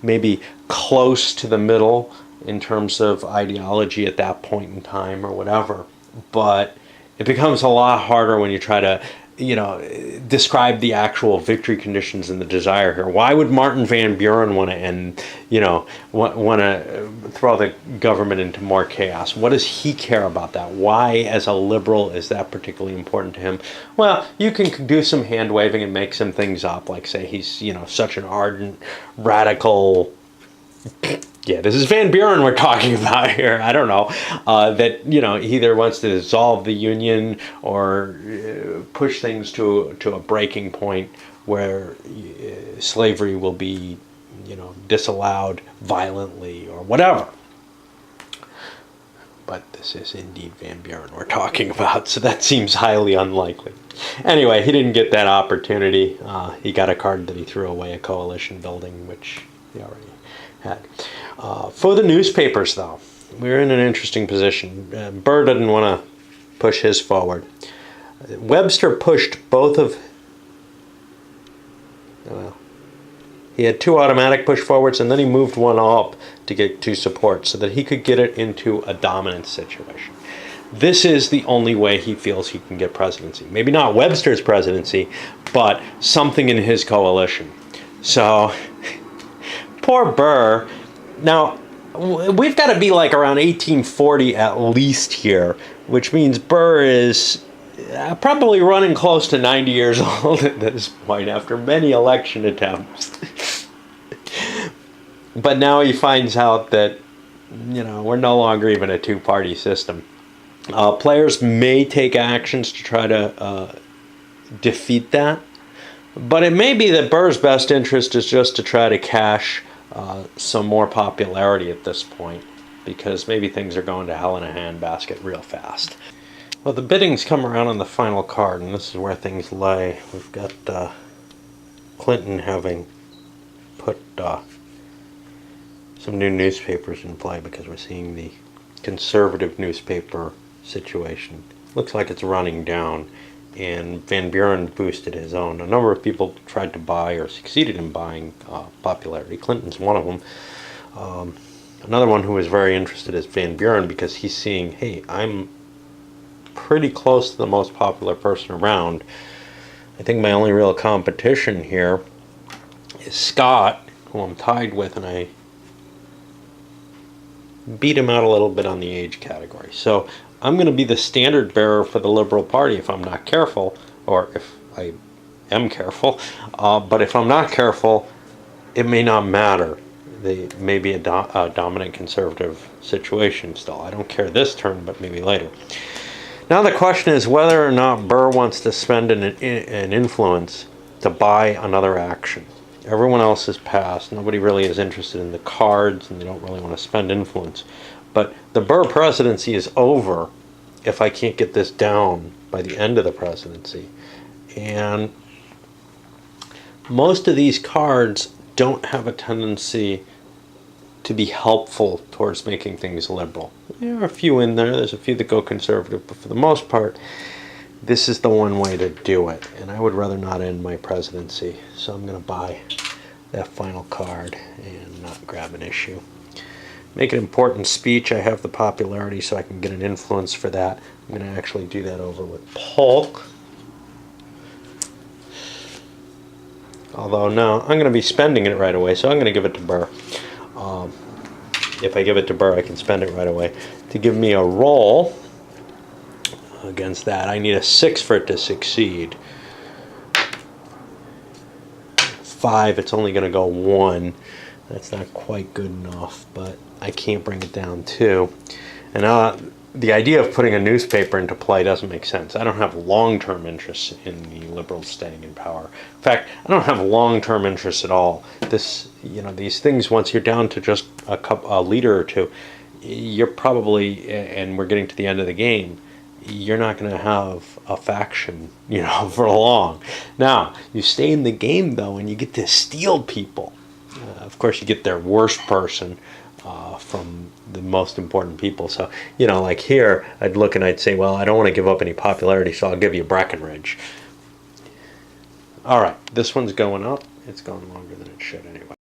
maybe close to the middle in terms of ideology at that point in time or whatever. But it becomes a lot harder when you try to describe the actual victory conditions and the desire here. Why would Martin Van Buren want to end, want to throw the government into more chaos? What does he care about that? Why, as a liberal, is that particularly important to him? Well, you can do some hand waving and make some things up, like say he's, such an ardent, radical. Yeah, this is Van Buren we're talking about here. I don't know. That, he either wants to dissolve the Union or push things to a breaking point where slavery will be, disallowed violently or whatever. But this is indeed Van Buren we're talking about, so that seems highly unlikely. Anyway, he didn't get that opportunity. He got a card that he threw away, a coalition building, which he already had. For the newspapers, though, we're in an interesting position. Burr didn't want to push his forward. Webster pushed both of... Well, he had 2 automatic push forwards, and then he moved one up to get 2 support so that he could get it into a dominance situation. This is the only way he feels he can get presidency. Maybe not Webster's presidency, but something in his coalition. So... Poor Burr. Now, we've got to be like around 1840 at least here, which means Burr is probably running close to 90 years old at this point after many election attempts. But now he finds out that, we're no longer even a 2-party system. Players may take actions to try to defeat that, but it may be that Burr's best interest is just to try to cash some more popularity at this point, because maybe things are going to hell in a handbasket real fast. Well, the biddings come around on the final card, and this is where things lay. We've got Clinton having put some new newspapers in play, because we're seeing the conservative newspaper situation. Looks like it's running down, and Van Buren boosted his own. A number of people tried to buy or succeeded in buying popularity. Clinton's one of them. Another one who is very interested is Van Buren, because he's seeing, hey, I'm pretty close to the most popular person around. I think my only real competition here is Scott, who I'm tied with, and I beat him out a little bit on the age category. So I'm going to be the standard bearer for the Liberal Party if I'm not careful, or if I am careful. But if I'm not careful, it may not matter. They may be a dominant conservative situation still. I don't care this turn, but maybe later. Now the question is whether or not Burr wants to spend an influence to buy another action. Everyone else has passed. Nobody really is interested in the cards, and they don't really want to spend influence. But the Burr presidency is over if I can't get this down by the end of the presidency. And most of these cards don't have a tendency to be helpful towards making things liberal. There are a few in there. There's a few that go conservative. But for the most part, this is the one way to do it. And I would rather not end my presidency. So I'm going to buy that final card and not grab an issue. Make an important speech. I have the popularity, so I can get an influence for that. I'm going to actually do that over with Polk. Although, no, I'm going to be spending it right away, so I'm going to give it to Burr. If I give it to Burr, I can spend it right away. To give me a roll against that, I need a 6 for it to succeed. 5, it's only going to go 1. That's not quite good enough, but I can't bring it down 2. And the idea of putting a newspaper into play doesn't make sense. I don't have long-term interests in the Liberals staying in power. In fact, I don't have long-term interests at all. These things, once you're down to just a leader or two, you're probably, and we're getting to the end of the game, you're not going to have a faction, for long. Now, you stay in the game, though, and you get to steal people. Of course, you get their worst person from the most important people. So, like here, I'd look and I'd say, well, I don't want to give up any popularity, so I'll give you Breckinridge. All right, this one's going up. It's going longer than it should anyway.